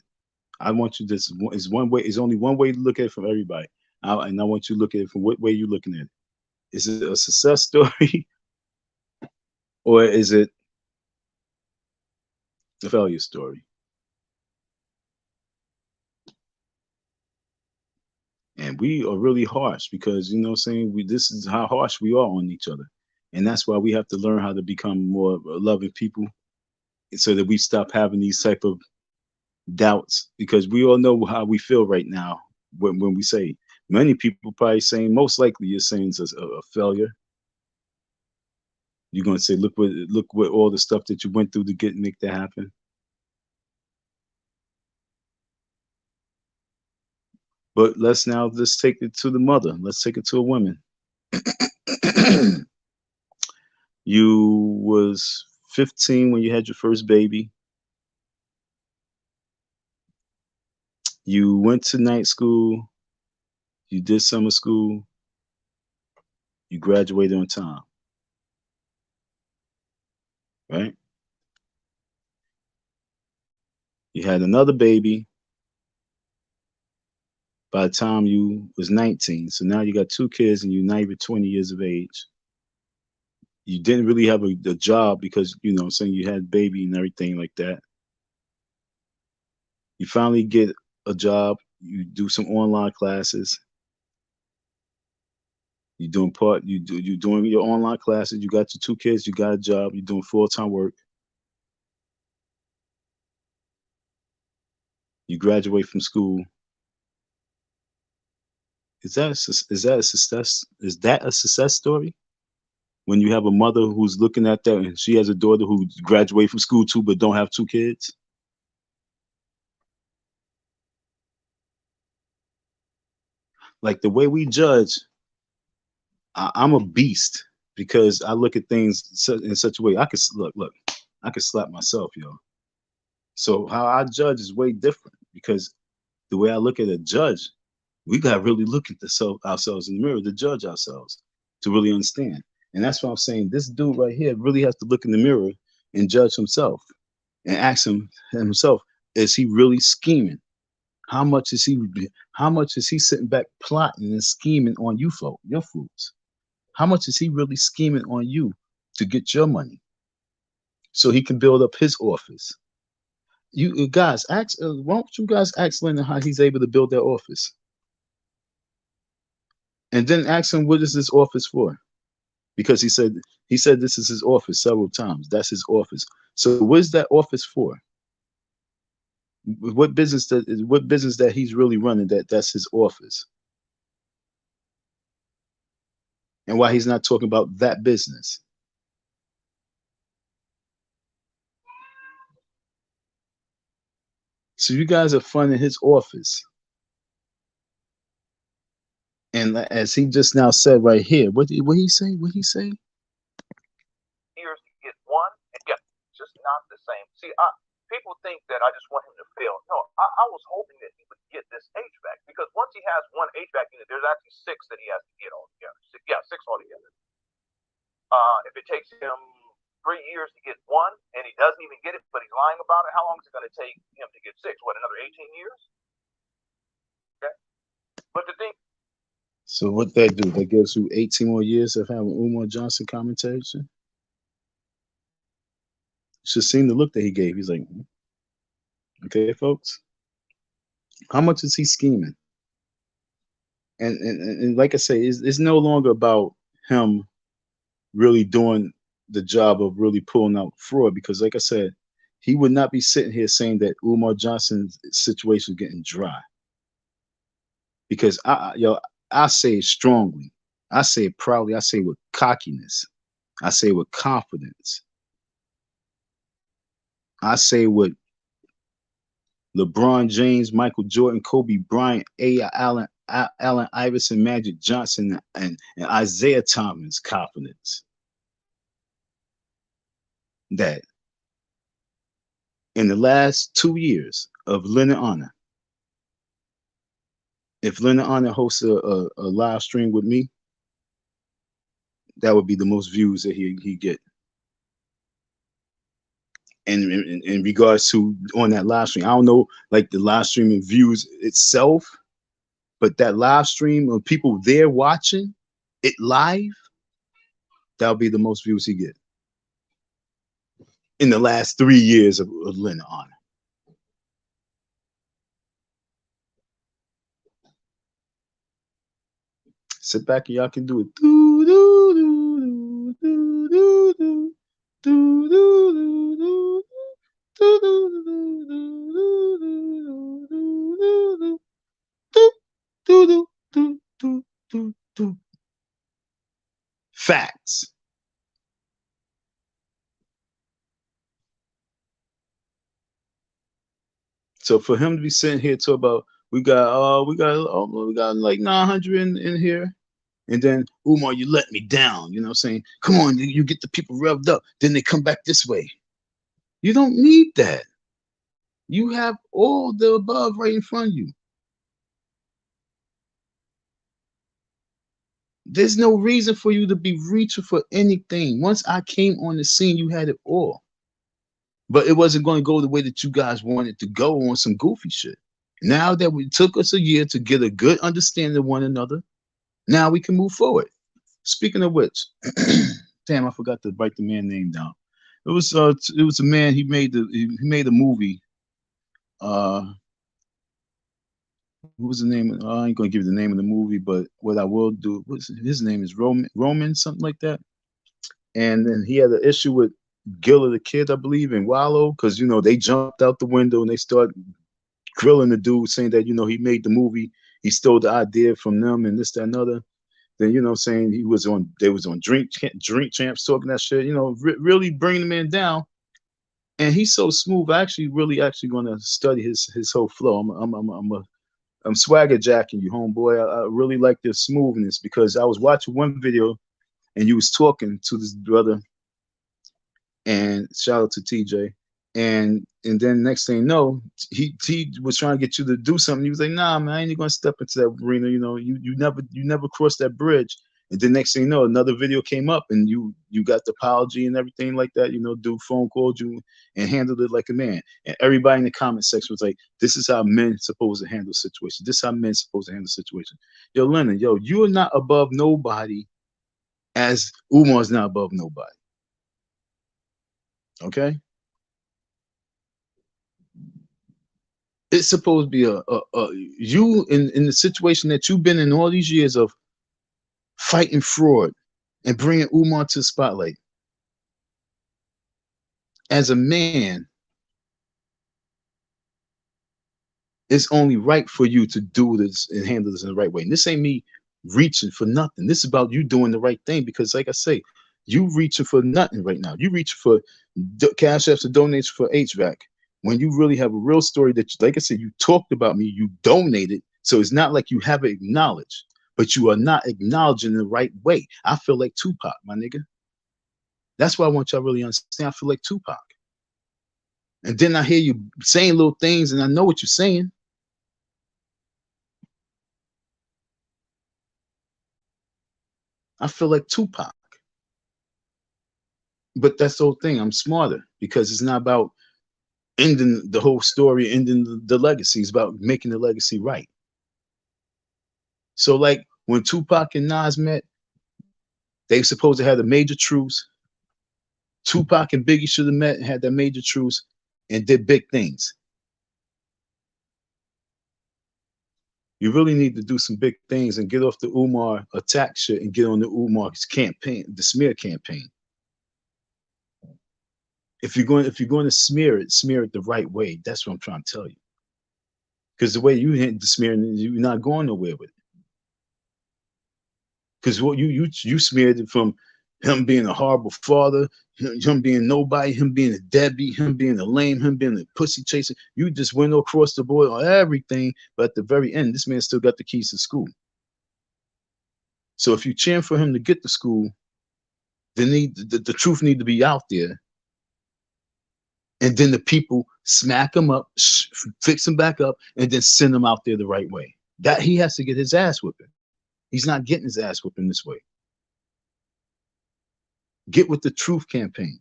I want you this is one way. It's only one way to look at it from everybody, and I want you to look at it from what way you're looking at it. Is it a success story or is it a failure story? And we are really harsh because you know what I'm saying this is how harsh we are on each other, and that's why we have to learn how to become more loving people so that we stop having these type of doubts because we all know how we feel right now when we say many people probably saying most likely you're saying it's a failure. You're gonna say look what all the stuff that you went through to get make that happen. But let's take it to the mother. Let's take it to a woman. You was 15 when you had your first baby. You went to night school. You did summer school. You graduated on time, right? You had another baby. by the time you was 19. So now you got two kids and you're not even 20 years of age. You didn't really have a job because, you know, saying you had baby and everything like that. You finally get a job. You do some online classes. You doing your online classes. You got your two kids. You got a job. You're doing full-time work. You graduate from school. Is that a success? Is that a success story? When you have a mother who's looking at that and she has a daughter who graduated from school too, but don't have two kids. Like the way we judge, I'm a beast because I look at things in such a way. I could look, I could slap myself, yo. So how I judge is way different because the way I look at a judge, we got to really look at ourselves in the mirror to judge ourselves to really understand. And that's why I'm saying this dude right here really has to look in the mirror and judge himself and ask himself, is he really scheming? How much is he? How much is he sitting back plotting and scheming on you, folk, your fools? How much is he really scheming on you to get your money so he can build up his office? You guys, ask. Why don't you guys ask Lennon how he's able to build that office, and then ask him what is this office for? Because he said this is his office several times. That's his office. So what is that office for? What business that he's really running that's his office, and why he's not talking about that business? So you guys are funding his office, and as he just now said right here, what he say? What he say? Years to get one, and yeah, it's just not the same. See, people think that I just want him to fail. No, I was hoping that he would get this HVAC because once he has one HVAC unit, there's actually six that he has to get altogether. Yeah, six altogether. If it takes him 3 years to get one and he doesn't even get it, but he's lying about it, how long is it going to take him to get six? What, another 18 years? Okay. But the thing. So what that do? That gives you 18 more years of having Umar Johnson commentation. Should seen the look that he gave. He's like, okay, folks, how much is he scheming? And like I say, it's no longer about him really doing the job of really pulling out fraud because, like I said, he would not be sitting here saying that Umar Johnson's situation is getting dry. Because I say it strongly, I say it proudly, I say it with cockiness, I say it with confidence, I say with LeBron James, Michael Jordan, Kobe Bryant, Allen Iverson, Magic Johnson, and Isaiah Thomas confidence that in the last 2 years of Lennon Honor, if Lennon Honor hosts a live stream with me, that would be the most views that he get. And in regards to on that live stream, I don't know like the live streaming views itself, but that live stream of people there watching it live, that'll be the most views he get in the last 3 years of Lennon Honor. Sit back and y'all can do it. Do, do, do, do, do, do, do, do, do, do. Facts. So for him to be sitting here talking about we got like 900 in here, and then Umar, you let me down. You know what I'm saying? Come on, you get the people revved up, then they come back this way. You don't need that. You have all the above right in front of you. There's no reason for you to be reaching for anything. Once I came on the scene, you had it all. But it wasn't going to go the way that you guys wanted to go on some goofy shit. Now that we took us a year to get a good understanding of one another, now we can move forward. Speaking of which, damn, I forgot to write the man name down. It was a man. He made a movie. Uh, what was the name? I ain't gonna give you the name of the movie, but what I will do, his name is Roman, something like that. And then he had an issue with Gilla the Kid, I believe, and Wallow, because they jumped out the window and they started grilling the dude, saying that he made the movie, he stole the idea from them, and this, that, and other. Then saying they was on drink champs talking that shit, really bringing the man down. And he's so smooth. I actually really actually gonna study his whole flow. I'm swagger jacking you, homeboy. I really like the smoothness because I was watching one video and you was talking to this brother, and shout out to TJ. And then next thing you know, he was trying to get you to do something. He was like, "Nah, man, I ain't gonna step into that arena. You never crossed that bridge." And then next thing you know, another video came up, and you got the apology and everything like that. Dude phone called you and handled it like a man. And everybody in the comment section was like, "This is how men supposed to handle situations. This is how men supposed to handle situations." Yo, Lennon, yo, you are not above nobody, as Umar's not above nobody. Okay. It's supposed to be you in the situation that you've been in all these years of fighting fraud and bringing Umar to the spotlight. As a man, it's only right for you to do this and handle this in the right way. And this ain't me reaching for nothing. This is about you doing the right thing because, like I say, you reaching for nothing right now. You reaching for cash apps and donations for HVAC when you really have a real story that, like I said, you talked about me, you donated. So it's not like you haven't acknowledged, but you are not acknowledging the right way. I feel like Tupac, my nigga. That's why I want y'all to really understand. I feel like Tupac. And then I hear you saying little things and I know what you're saying. I feel like Tupac. But that's the whole thing. I'm smarter because it's not about ending the whole story, ending the legacy. It's about making the legacy right. So, like when Tupac and Nas met, they supposed to have a major truce. Tupac and Biggie should have met and had that major truce and did big things. You really need to do some big things and get off the Umar attack shit and get on the Umar's campaign, the smear campaign. If you're going to smear it the right way. That's what I'm trying to tell you. Because the way you hit the smearing, you're not going nowhere with it. Because what you smeared it from him being a horrible father, him being nobody, him being a deadbeat, him being a lame, him being a pussy chaser. You just went across the board on everything, but at the very end, this man still got the keys to school. So if you cheering for him to get to school, the truth need to be out there, and then the people smack him up, fix him back up, and then send him out there the right way. That he has to get his ass whipping. He's not getting his ass whipping this way. Get with the truth campaign.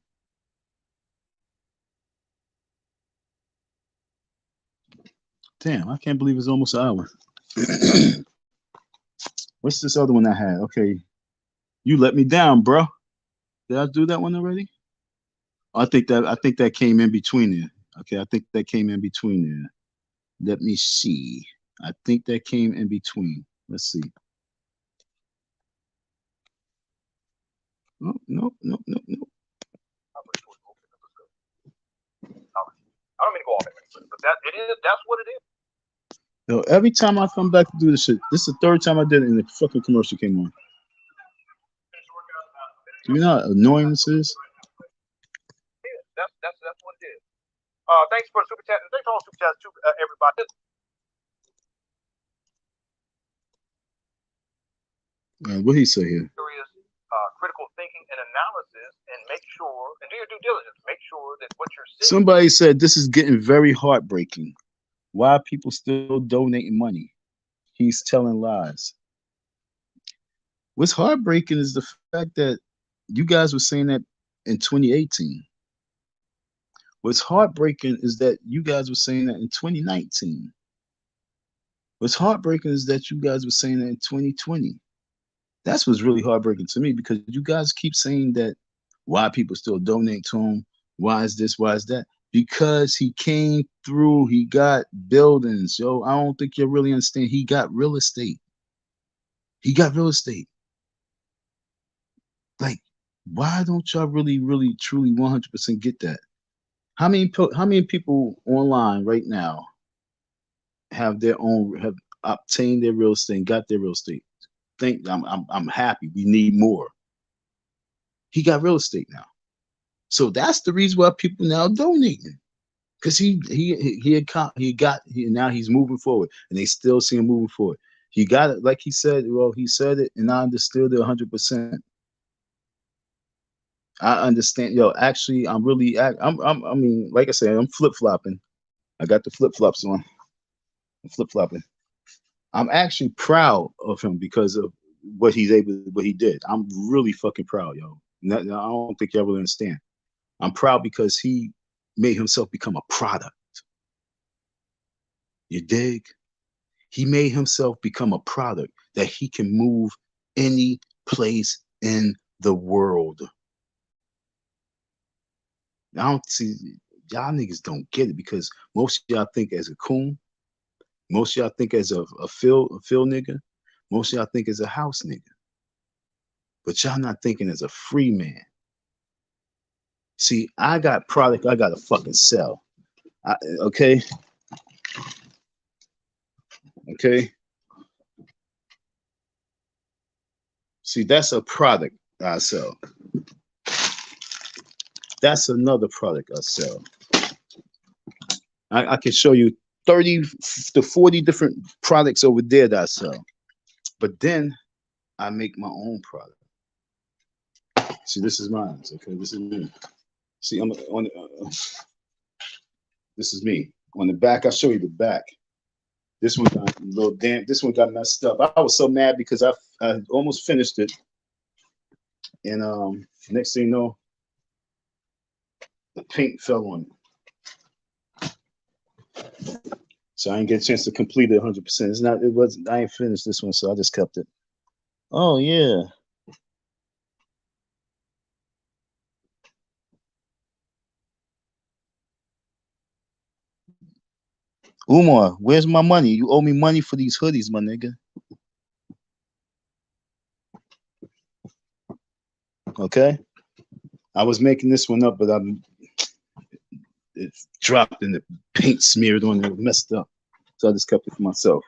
Damn, I can't believe it's almost an hour. What's this other one I had? Okay, you let me down, bro. Did I do that one already? I think that came in between there. Okay, I think that came in between there. Let me see. I think that came in between. Let's see. No, no, no, no, no. I don't mean to go off it, but that's what it is. Yo, every time I come back to do this shit, this is the third time I did it and the fucking commercial came on. Do you know how annoying this is? That's what it is. Thanks for the super chat. Thanks for all super chats to everybody. What he say here? Serious critical thinking and analysis, and make sure and do your due diligence. Make sure that what you're seeing. Somebody said this is getting very heartbreaking. Why are people still donating money? He's telling lies. What's heartbreaking is the fact that you guys were saying that in 2018. What's heartbreaking is that you guys were saying that in 2019. What's heartbreaking is that you guys were saying that in 2020. That's what's really heartbreaking to me because you guys keep saying that why people still donate to him, why is this, why is that? Because he came through, he got buildings. Yo, I don't think you really understand. He got real estate. He got real estate. Like, why don't y'all really, really, truly 100% get that? How many people online right now have their own have obtained their real estate and got their real estate? Think I'm happy. We need more. He got real estate now. So that's the reason why people now donating. Because he now he's moving forward and they still see him moving forward. He got it like he said, well, he said it and I understood it 100%. I understand. Yo, actually, I'm really, I mean, like I said, I'm flip flopping. I got the flip flops on. I'm flip flopping. I'm actually proud of him because of what he did. I'm really fucking proud, yo. I don't think y'all really understand. I'm proud because he made himself become a product. You dig? He made himself become a product that he can move any place in the world. I don't see y'all niggas don't get it because most of y'all think as a coon, most of y'all think as a Phil nigga, most of y'all think as a house nigga, but y'all not thinking as a free man. See, I got product I gotta fucking sell. Okay, okay. See, that's a product I sell. That's another product I sell. I can show you 30 to 40 different products over there that I sell. But then I make my own product. See, this is mine. Okay, this is me. See, I'm on. This is me on the back. I'll show you the back. This one got a little damn. This one got messed up. I was so mad because I almost finished it, and next thing you know, the paint fell on it. So I didn't get a chance to complete it 100%. It's not. It wasn't. I ain't finished this one, so I just kept it. Oh yeah. Umar, where's my money? You owe me money for these hoodies, my nigga. Okay. I was making this one up, but it dropped and the paint smeared on it, messed up. So I just kept it for myself.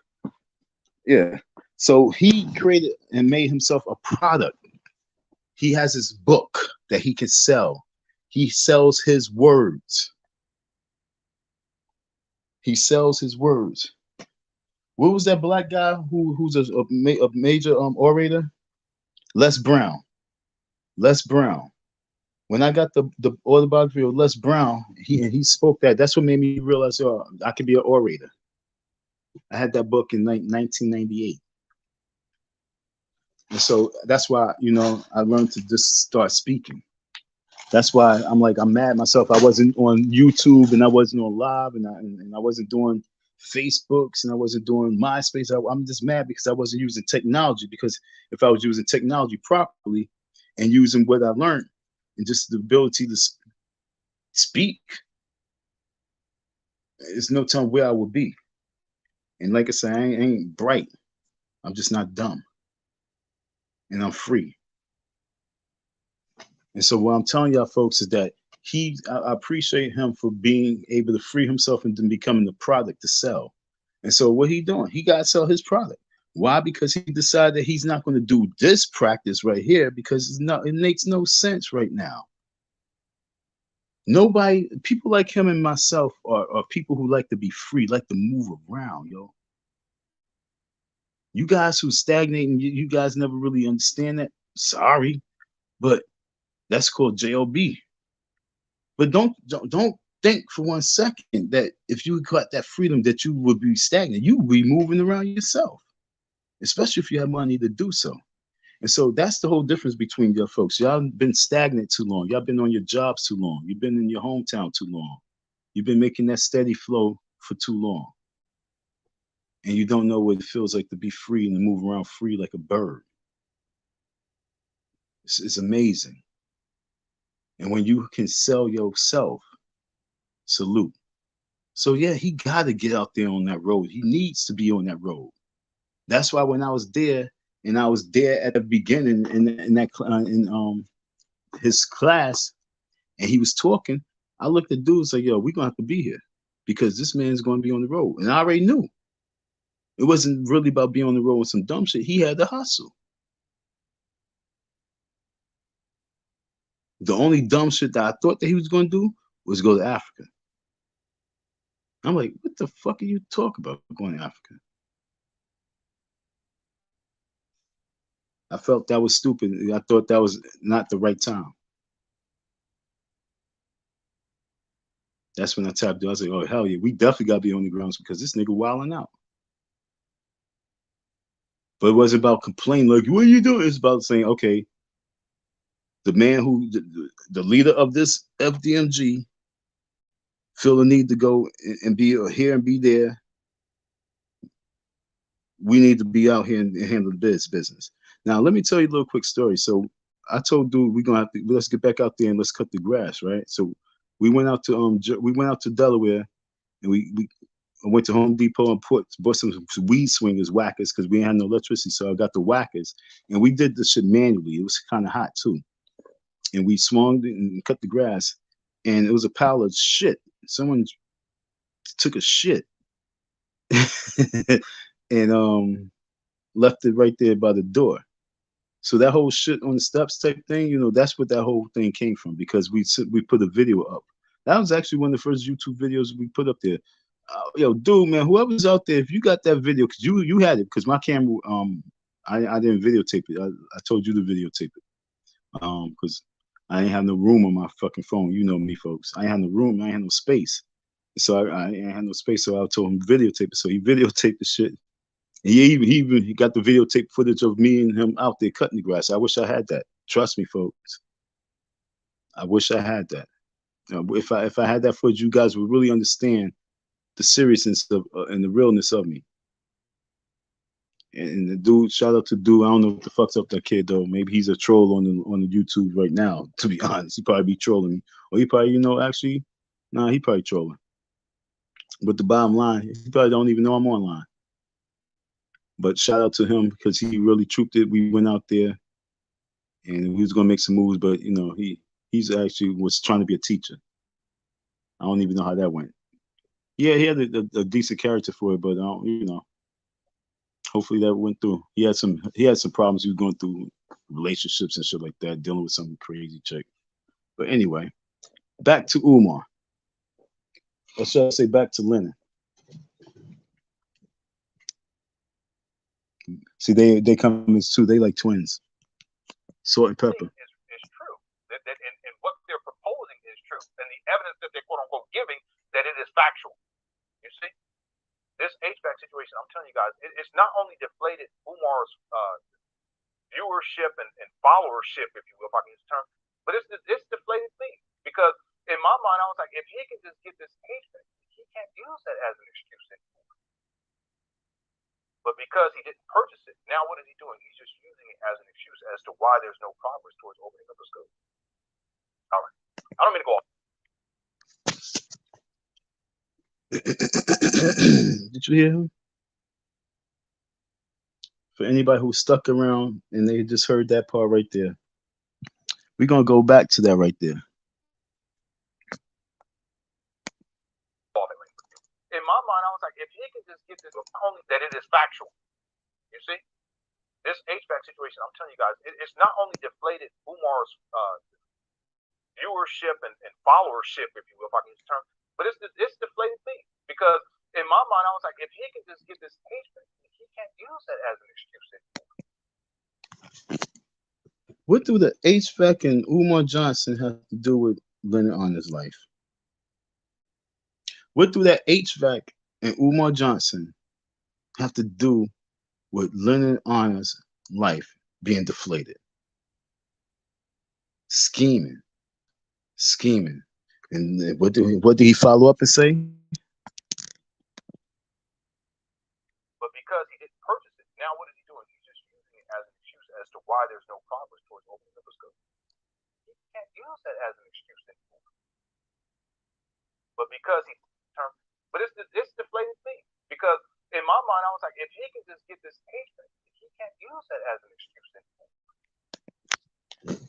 Yeah. So he created and made himself a product. He has his book that he can sell. He sells his words. He sells his words. What was that black guy who's a major orator? Les Brown. Les Brown. When I got the autobiography of Les Brown, he spoke that. That's what made me realize, oh, I could be an orator. I had that book in 1998. And so that's why, I learned to just start speaking. That's why I'm mad at myself. I wasn't on YouTube and I wasn't on live and I wasn't doing Facebooks and I wasn't doing MySpace. I'm just mad because I wasn't using technology, because if I was using technology properly and using what I learned and just the ability to speak, there's no telling where I would be. And like I said, I ain't bright. I'm just not dumb. And I'm free. And so what I'm telling y'all folks is that I appreciate him for being able to free himself and then becoming the product to sell. And so what he doing? He got to sell his product. Why? Because he decided that he's not going to do this practice right here because it makes no sense right now. People like him and myself are people who like to be free, like to move around, yo. You guys who stagnate and you guys never really understand that. Sorry, but that's called JOB. But don't think for 1 second that if you got that freedom that you would be stagnant. You would be moving around yourself, especially if you have money to do so. And so that's the whole difference between your folks. Y'all been stagnant too long. Y'all been on your jobs too long. You've been in your hometown too long. You've been making that steady flow for too long. and you don't know what it feels like to be free and to move around free like a bird. It's amazing. And when you can sell yourself, salute. So yeah, he got to get out there on that road. He needs to be on that road. That's why when I was there, and I was there at the beginning in his class, and he was talking, I looked at dudes like, yo, we're gonna have to be here because this man's gonna be on the road. And I already knew it wasn't really about being on the road with some dumb shit. He had the hustle. The only dumb shit that I thought that he was gonna do was go to Africa. I'm like, what the fuck are you talking about going to Africa? I felt that was stupid. I thought that was not the right time. That's when I tapped it. I was like, oh, hell yeah, we definitely got to be on the grounds because this nigga wilding out. But it wasn't about complaining, like, what are you doing? It's about saying, okay, the man who, the leader of this FDMG, feel the need to go and be here and be there. We need to be out here and handle this business. Now, let me tell you a little quick story. So I told dude, we're gonna have to, let's get back out there and let's cut the grass, right? So we went out to Delaware, and we went to Home Depot and bought some weed swingers, whackers, because we didn't have no electricity. So I got the whackers, and we did the shit manually. It was kind of hot too, and we swung and cut the grass, and it was a pile of shit. Someone took a shit and left it right there by the door. So that whole shit on the steps type thing, you know, that's what that whole thing came from because we put a video up. That was actually one of the first YouTube videos we put up there. Yo, dude, man, whoever's out there, if you got that video, because you had it, because my camera, I didn't videotape it. I told you to videotape it, because I ain't have no room on my fucking phone. You know me, folks. I ain't have no room. I ain't have no space. So I ain't had no space. So I told him videotape it. So he videotaped the shit. He got the videotape footage of me and him out there cutting the grass. I wish I had that. Trust me, folks. I wish I had that. If I had that footage, you guys would really understand the seriousness of and the realness of me. And the dude, shout out to dude. I don't know what the fuck's up that kid though. Maybe he's a troll on the YouTube right now. To be honest, he probably be trolling me, or he probably, actually, nah, he probably trolling. But the bottom line, he probably don't even know I'm online. But shout out to him because he really trooped it. We went out there and we was gonna make some moves, but he's actually was trying to be a teacher. I don't even know how that went. Yeah, he had a decent character for it, but I don't. Hopefully that went through. He had some problems. He was going through relationships and shit like that, dealing with some crazy chick. But anyway, back to Umar. Or should I say back to Lennon? See, they come as two. They like twins. Salt and pepper. Is true. And what they're proposing is true. And the evidence that they're quote unquote giving that it is factual. You see? This HVAC situation, I'm telling you guys, it's not only deflated Umar's viewership and followership, if you will, if I can use the term, but it's deflated me. Because in my mind, I was like, if he can just get this HVAC, he can't use that as an excuse anymore. But because he didn't purchase it, now what is he doing? He's just using it as an excuse as to why there's no progress towards opening up the school. All right. I don't mean to go off. Did you hear him? For anybody who stuck around and they just heard that part right there, we're gonna go back to that right there. In my mind, I was like, if he can just get this, only that it is factual. You see, this HVAC situation, I'm telling you guys, it's not only deflated Umar's viewership and followership, if you will, if I can use the term, but it's deflated me. Because in my mind, I was like, if he can just get this HVAC, he can't use that as an excuse anymore. What do the HVAC and Umar Johnson have to do with Lennon Honor's life? What do that HVAC and Umar Johnson have to do with Lennon Honor's life being deflated? Scheming. And what did he follow up and say? just using it as an excuse as to why there's no progress towards opening up a school. He can't use that as an excuse anymore. But because he turned, but it's deflated me. Because in my mind, I was like, if he can just get this patient, he can't use that as an excuse anymore.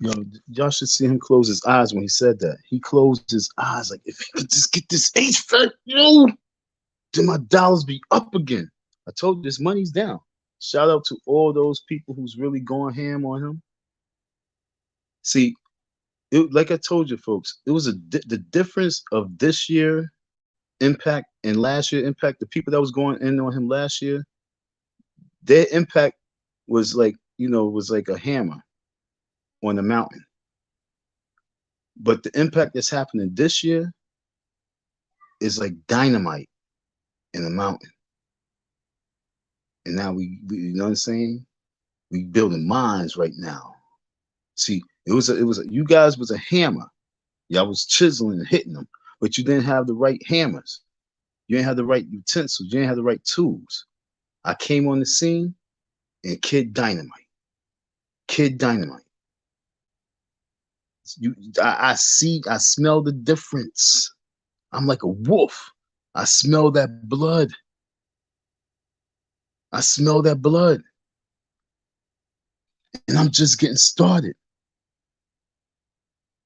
Yo, y'all should see him close his eyes when he said that. He closed his eyes like, if he could just get this HVAC, yo, then my dollars be up again. I told you, this money's down. Shout out to all those people who's really going ham on him. See, like I told you, folks, it was the difference of this year impact and last year impact. The people that was going in on him last year, their impact was like, was like a hammer on the mountain. But the impact that's happening this year is like dynamite in the mountain. And now we you know what I'm saying? We building mines right now. See, you guys was a hammer. Y'all was chiseling and hitting them, but you didn't have the right hammers. You didn't have the right utensils. You didn't have the right tools. I came on the scene and Kid Dynamite. I smell the difference. I'm like a wolf. I smell that blood. And I'm just getting started.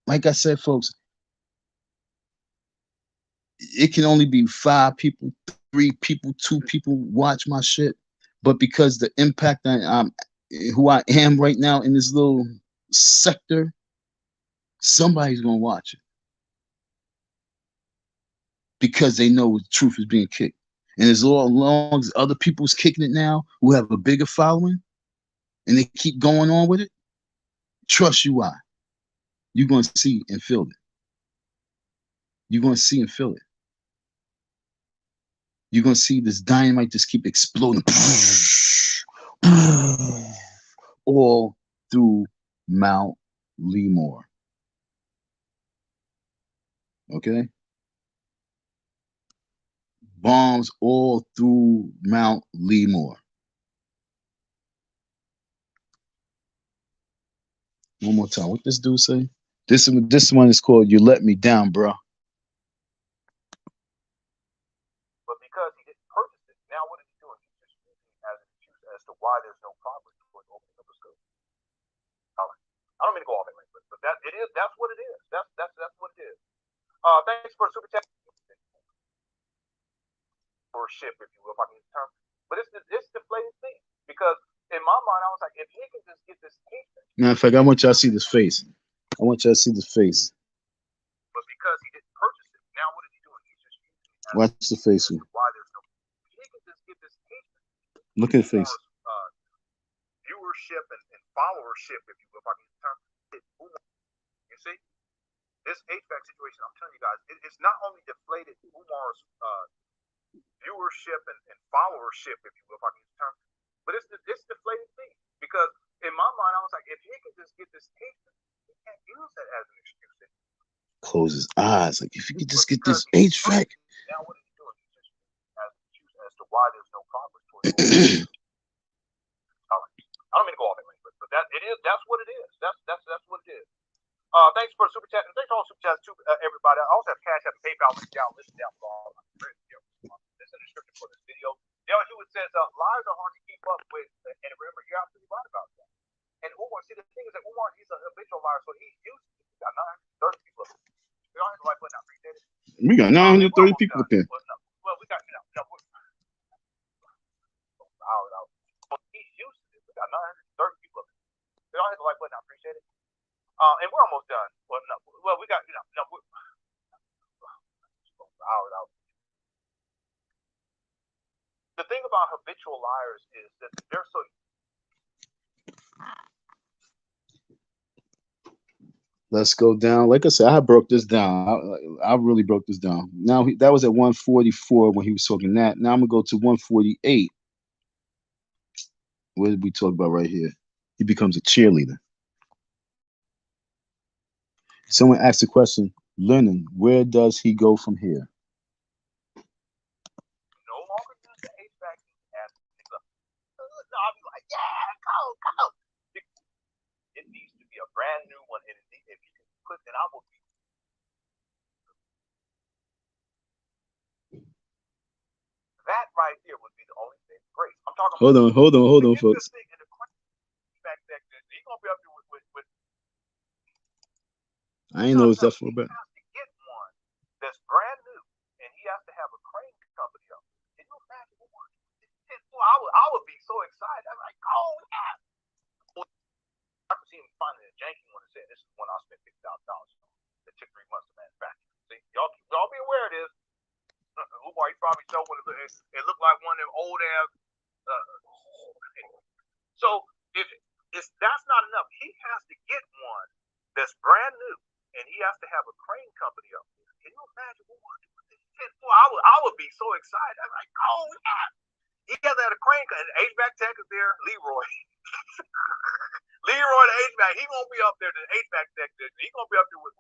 Like I said, folks, it can only be 5 people, 3 people, 2 people watch my shit. But because the impact who I am right now in this little sector, somebody's gonna watch it. Because they know the truth is being kicked. And as long as other people's kicking it now who have a bigger following and they keep going on with it, trust you why. You're gonna see and feel it. You're gonna see and feel it. You're gonna see this dynamite just keep exploding all through Mount Leemore. Okay? Bombs all through Mount Leemore. One more time. What this dude say? This one is called "You Let Me Down, Bro." But because he didn't purchase it, now what is he doing? He's just using it as an excuse as to why there's no progress towards opening up a school. All right. I don't mean to go off that way, but that's what it is. That's what it is. Thanks for the super chat. Or ship, if you will, if I can use the term. But it's deflated thing. Because in my mind, I was like, if he can just get this patient. Matter of fact, I want y'all to see this face. But because he didn't purchase it, now what is he doing? He's just using it. Watch the face. Why there's no. If he can just get this patient. Look at the face. Viewership and followership, if you will, if I can use the term. You see? This HVAC situation, I'm telling you guys, it's not only deflated Umar's viewership and followership, if you will, if I can use the term, but it's deflated me. Because in my mind, I was like, if he can just get this patient, he can't use that as an excuse anymore. Close his eyes. Like, if he could just get this HVAC. Now what is he doing? He's just as an excuse as to why there's no progress towards it. All right. I don't mean to go off that way, but that's what it is. That's what it is. Thanks for the super chat, and thanks for all the super chats to everybody. I also have Cash App and PayPal link down, listen down below. This is the description for this video. Dale Hewitt says, lies are hard to keep up with, and remember, you're absolutely right about that. And Umar, see, the thing is that Umar, he's a habitual liar, so he's used to it. He's got 930 people. We don't have the right button, I appreciate it. We got 930 people up there. Well, we got, he's used to it. We got 930 people up there. We don't have the right button, I appreciate it. And we're almost done. Well, we got, the thing about habitual liars is that they're so. Let's go down. Like I said, I broke this down. I really broke this down. Now, that was at 144 when he was talking that. Now I'm going to go to 148. What did we talk about right here? He becomes a cheerleader. Someone asked the question, Lennon, where does he go from here? No longer use the HVAC as no, I'll be like, yeah, go. go. It needs to be a brand new one, and if you can put it, I will be. That right there would be the only thing great. I'm talking. Hold on, folks. He gonna be up there with I ain't know it's that far back. He has to get one that's brand new, and he has to have a crane company up. Can you imagine what? I would be so excited. I'm like, oh yeah. I could see him finding a janky one and saying, "This is one I spent $50,000 on. It took 3 months to manufacture." See, y'all be aware of this. Umar, he probably sold one. It looked like one of them old ass. So if that's not enough, he has to get one that's brand new, and he has to have a crane company up there. Can you imagine what we're doing? I would be so excited. I'm like, oh yeah. He has to have a crane company. HVAC tech is there, Leroy. Leroy the HVAC, he gonna be up there. The HVAC tech, he gonna be up there with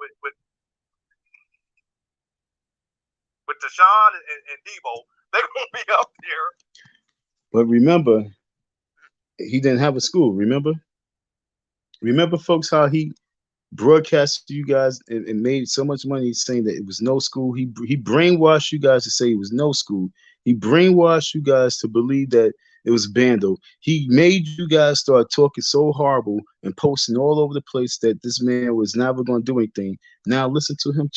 Deshaun and Debo. They gonna be up there. But remember, he didn't have a school. Remember, folks, how he broadcast to you guys and made so much money saying that it was no school. He brainwashed you guys to say it was no school. He brainwashed you guys to believe that it was bando. He made you guys start talking so horrible and posting all over the place that this man was never going to do anything. Now listen to him.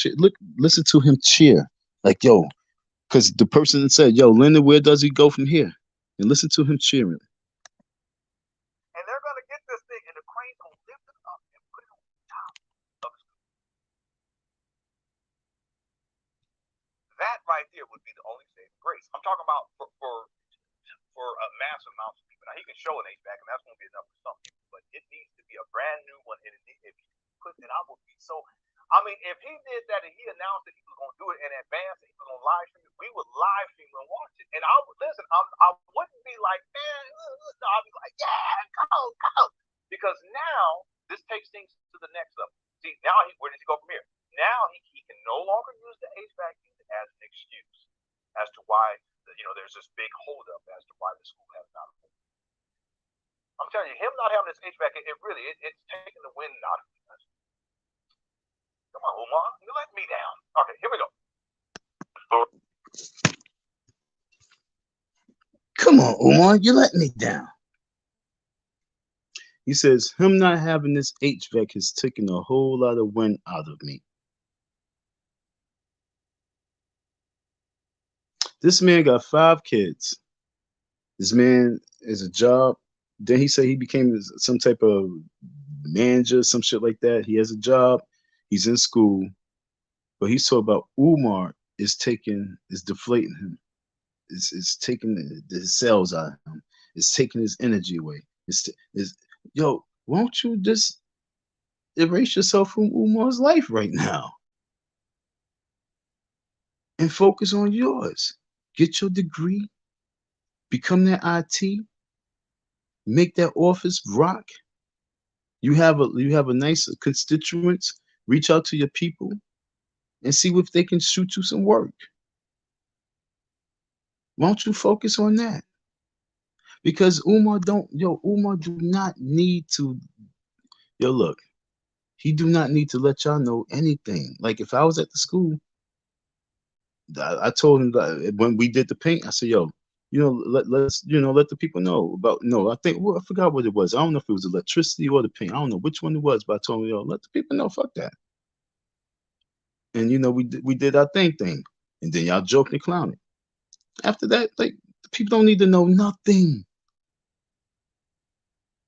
Listen to him cheer. Like, yo, because the person said, yo, Lennon, where does he go from here? And listen to him cheering. And they're going to get this thing, and the crane going to lift it up and put it on top of the school. That right there would be the only saving grace. I'm talking about for a massive amount of people. Now, he can show an HVAC, and that's going to be enough for some people, but it needs to be a brand new one. And if you put it, I would be so. I mean, if he did that and he announced that he was going to do it in advance and he was going to live stream it, we would live stream and watch it. And I would listen. I wouldn't be like, man, no, I'd be like, yeah, go. Because now this takes things to the next level. See, now where does he go from here? Now he can no longer use the HVAC unit as an excuse as to why there's this big holdup as to why the school has not opened. I'm telling you, him not having this HVAC, it's taking the wind out of me. Come on, Umar, you let me down. Okay, here we go. Come on, Umar, you let me down. He says, him not having this HVAC has taken a whole lot of wind out of me. This man got 5 kids. This man is a job. Then he said he became some type of manager, some shit like that. He has a job. He's in school. But he's talking about Umar is deflating him. It's taking his cells out of him. It's taking his energy away. Yo, won't you just erase yourself from Umar's life right now and focus on yours? Get your degree, become that IT, make that office rock. You have a nice constituents. Reach out to your people and see if they can shoot you some work. Why don't you focus on that? Because Umar do not need to. Yo, look, he do not need to let y'all know anything. Like if I was at the school, I told him that when we did the paint, I said, yo, let's let the people know about. No, I forgot what it was. I don't know if it was electricity or the paint. I don't know which one it was, but I told him, yo, let the people know. Fuck that. And we did our thing, and then y'all joked and clowned. After that, like people don't need to know nothing.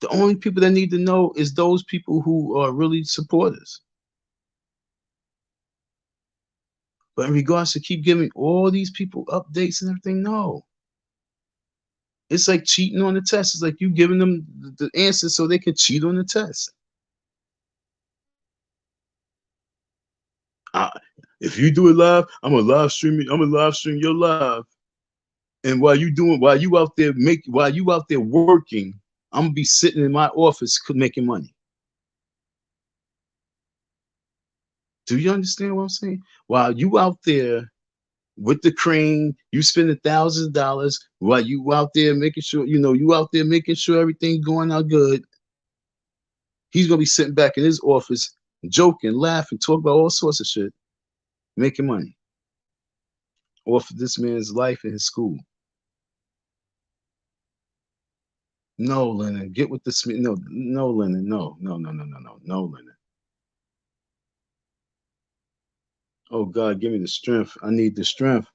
The only people that need to know is those people who are really supporters. But in regards to keep giving all these people updates and everything, no. It's like cheating on the test. It's like you giving them the answers so they can cheat on the test. If you do it live, I'm gonna live stream your live. And while you out there working, I'm gonna be sitting in my office making money. Do you understand what I'm saying? While you out there with the crane. You spending $1,000 while you out there making sure, you out there making sure everything going out good. He's gonna be sitting back in his office, joking, laughing, talking about all sorts of shit, making money off of this man's life and his school. No, Lennon, get with this. No, no, Lennon, no, no, no, no, no, no, no, Lennon. Oh God, give me the strength. I need the strength.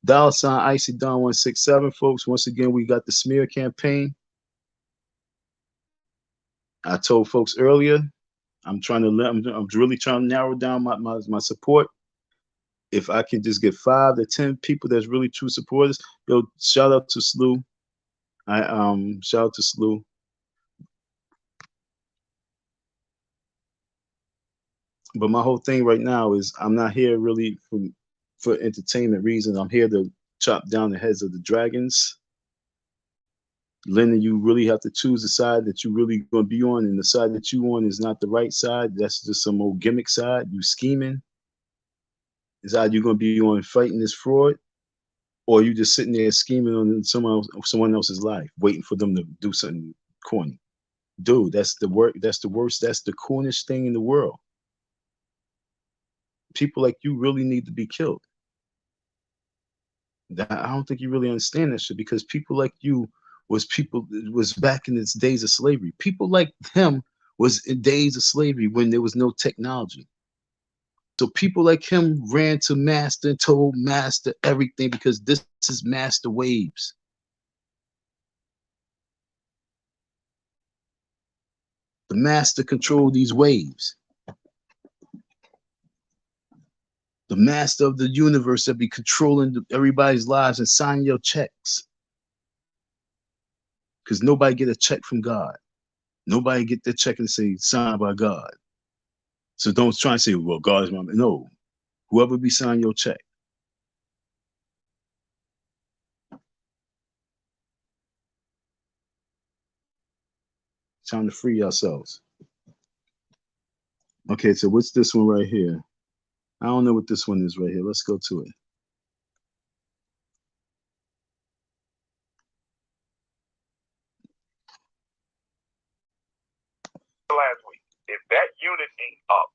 $ Icy Don 167, folks. Once again, we got the smear campaign. I told folks earlier, I'm really trying to narrow down my support. If I can just get 5 to 10 people that's really true supporters, yo, shout out to Slew. Shout out to Slew. But my whole thing right now is I'm not here really for entertainment reasons. I'm here to chop down the heads of the dragons. Lennon, you really have to choose the side that you really gonna be on, and the side that you on is not the right side. That's just some old gimmick side. You scheming. Is either you gonna be on fighting this fraud, or you just sitting there scheming on someone else's life, waiting for them to do something corny. Dude, that's the work. That's the worst. That's the corniest thing in the world. People like you really need to be killed. I don't think you really understand that shit, because people like you was back in its days of slavery. People like him was in days of slavery when there was no technology. So people like him ran to master and told master everything, because this is master waves. The master controlled these waves. The master of the universe that be controlling everybody's lives and signing your checks. Because nobody get a check from God. Nobody get their check and say signed by God. So don't try and say, well, God is my man. No. Whoever be signing your check. Time to free ourselves. Okay, so what's this one right here? I don't know what this one is right here. Let's go to it. Last week, if that unit ain't up,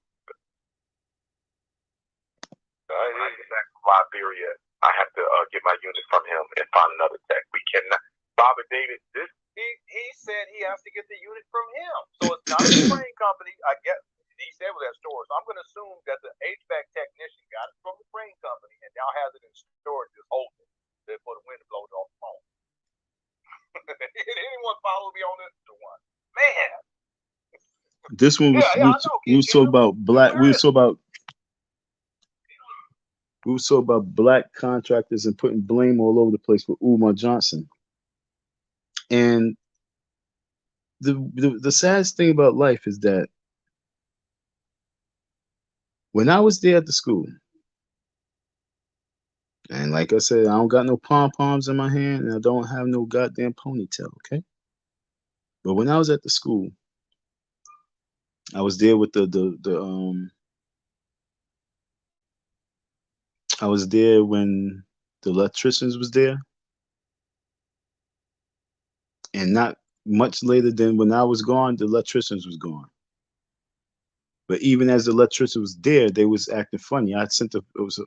when I get back from Liberia, I have to get my unit from him and find another tech. We cannot. Bobby David, he said he has to get the unit from him. So it's not a crane company. I guess he said with that store. So I'm going to assume that the HVAC technician got it from the crane company and now has it in storage, just holding it for the wind to blow it off the phone. Anyone follow me on this one? Man. This one was, we was talking about black. We was talking about black contractors and putting blame all over the place for Umar Johnson. And the saddest thing about life is that when I was there at the school, and like I said, I don't got no pom-poms in my hand and I don't have no goddamn ponytail, okay? But when I was at the school, I was there with I was there when the electricians was there. And not much later than when I was gone, the electricians was gone. But even as the electrician was there, they was acting funny. I sent a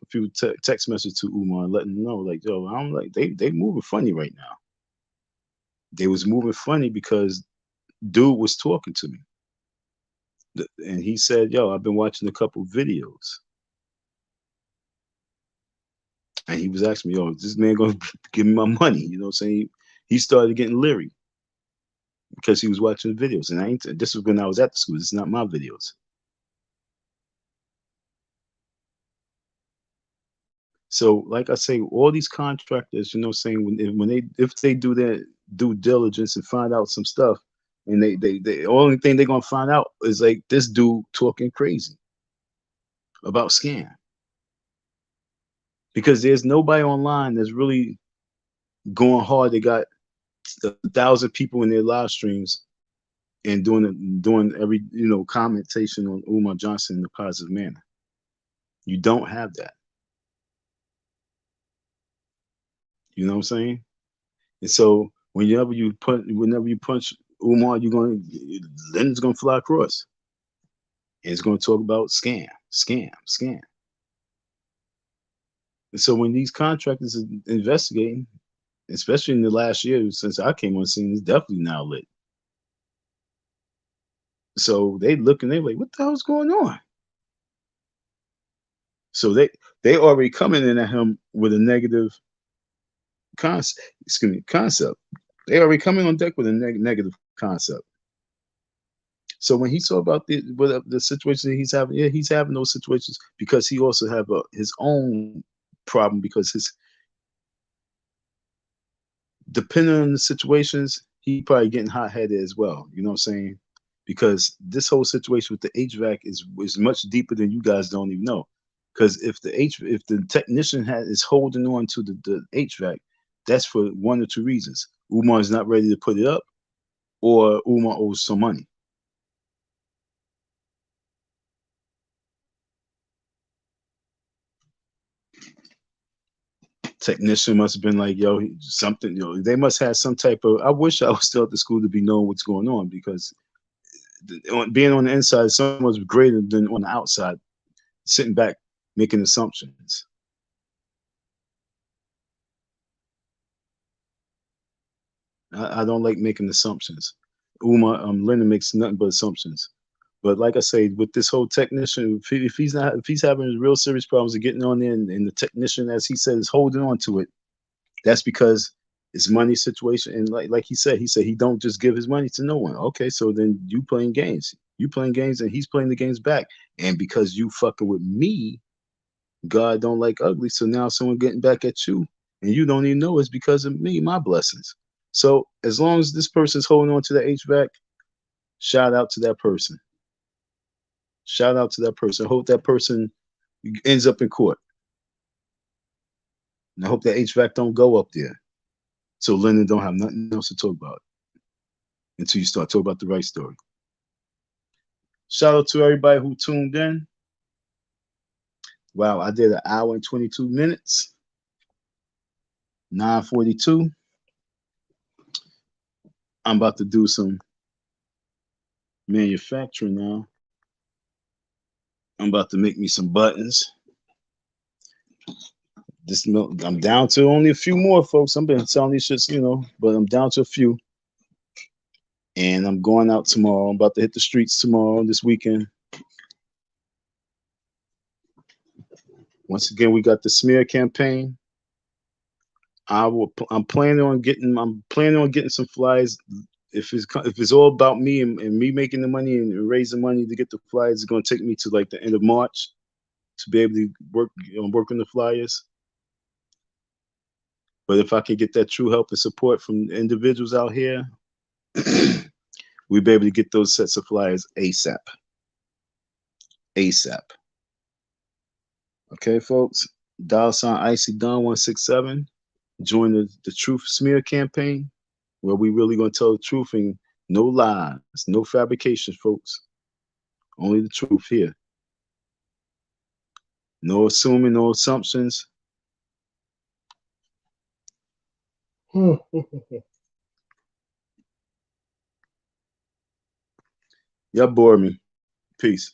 few text messages to Umar, letting him know, like, yo, I'm like, they moving funny right now. They was moving funny because dude was talking to me. And he said, yo, I've been watching a couple videos. And he was asking me, yo, is this man gonna give me my money? You know what I'm saying? He started getting leery because he was watching the videos. And this was when I was at the school. This is not my videos. So, like I say, all these contractors, you know, saying if they do their due diligence and find out some stuff, and the only thing they're gonna find out is like this dude talking crazy about scam, because there's nobody online that's really going hard. They got 1,000 people in their live streams and doing every commentation on Umar Johnson in a positive manner. You don't have that. You know what I'm saying? And so whenever you punch Umar, Lennon's gonna fly across, and it's gonna talk about scam, scam, scam. And so when these contractors are investigating, especially in the last year since I came on the scene, it's definitely now lit. So they look and they like, what the hell's going on? So they already coming in at him with a negative concept. They already coming on deck with a negative concept. So when he saw about the situation that he's having, yeah, he's having those situations because he also have his own problem because his depending on the situations, he probably getting hot headed as well. You know what I'm saying? Because this whole situation with the HVAC is much deeper than you guys don't even know. Because if the technician is holding on to the HVAC, that's for one or two reasons. Umar is not ready to put it up, or Umar owes some money. Technician must have been like, yo, something, they must have some type of. I wish I was still at the school to be knowing what's going on because being on the inside is so much greater than on the outside, sitting back making assumptions. I don't like making assumptions. Lennon makes nothing but assumptions. But like I say, with this whole technician, if he's having real serious problems of getting on there, and the technician, as he said, is holding on to it, that's because it's money situation. And like he said he don't just give his money to no one. Okay, so then you playing games, and he's playing the games back. And because you fucking with me, God don't like ugly. So now someone getting back at you, and you don't even know it's because of me, my blessings. So as long as this person's holding on to the HVAC, shout out to that person. Shout out to that person. I hope that person ends up in court. And I hope that HVAC don't go up there. So Lennon don't have nothing else to talk about until you start talking about the right story. Shout out to everybody who tuned in. Wow, I did an hour and 22 minutes. 9:42. I'm about to do some manufacturing now. I'm about to make me some buttons. I'm down to only a few more, folks. I've been selling these shits, but I'm down to a few. And I'm going out tomorrow. I'm about to hit the streets tomorrow, this weekend. Once again, we got the smear campaign. I'm planning on getting some flyers. If it's all about me and me making the money and raising money to get the flyers, it's going to take me to like the end of March to be able to work on the flyers. But if I could get that true help and support from individuals out here, we'll be able to get those sets of flyers ASAP. ASAP. Okay, folks. $ Icy Don 167. Join the Truth Smear campaign, where we really gonna tell the truth and no lies, no fabrications, folks. Only the truth here. No assuming, no assumptions. Y'all bore me. Peace.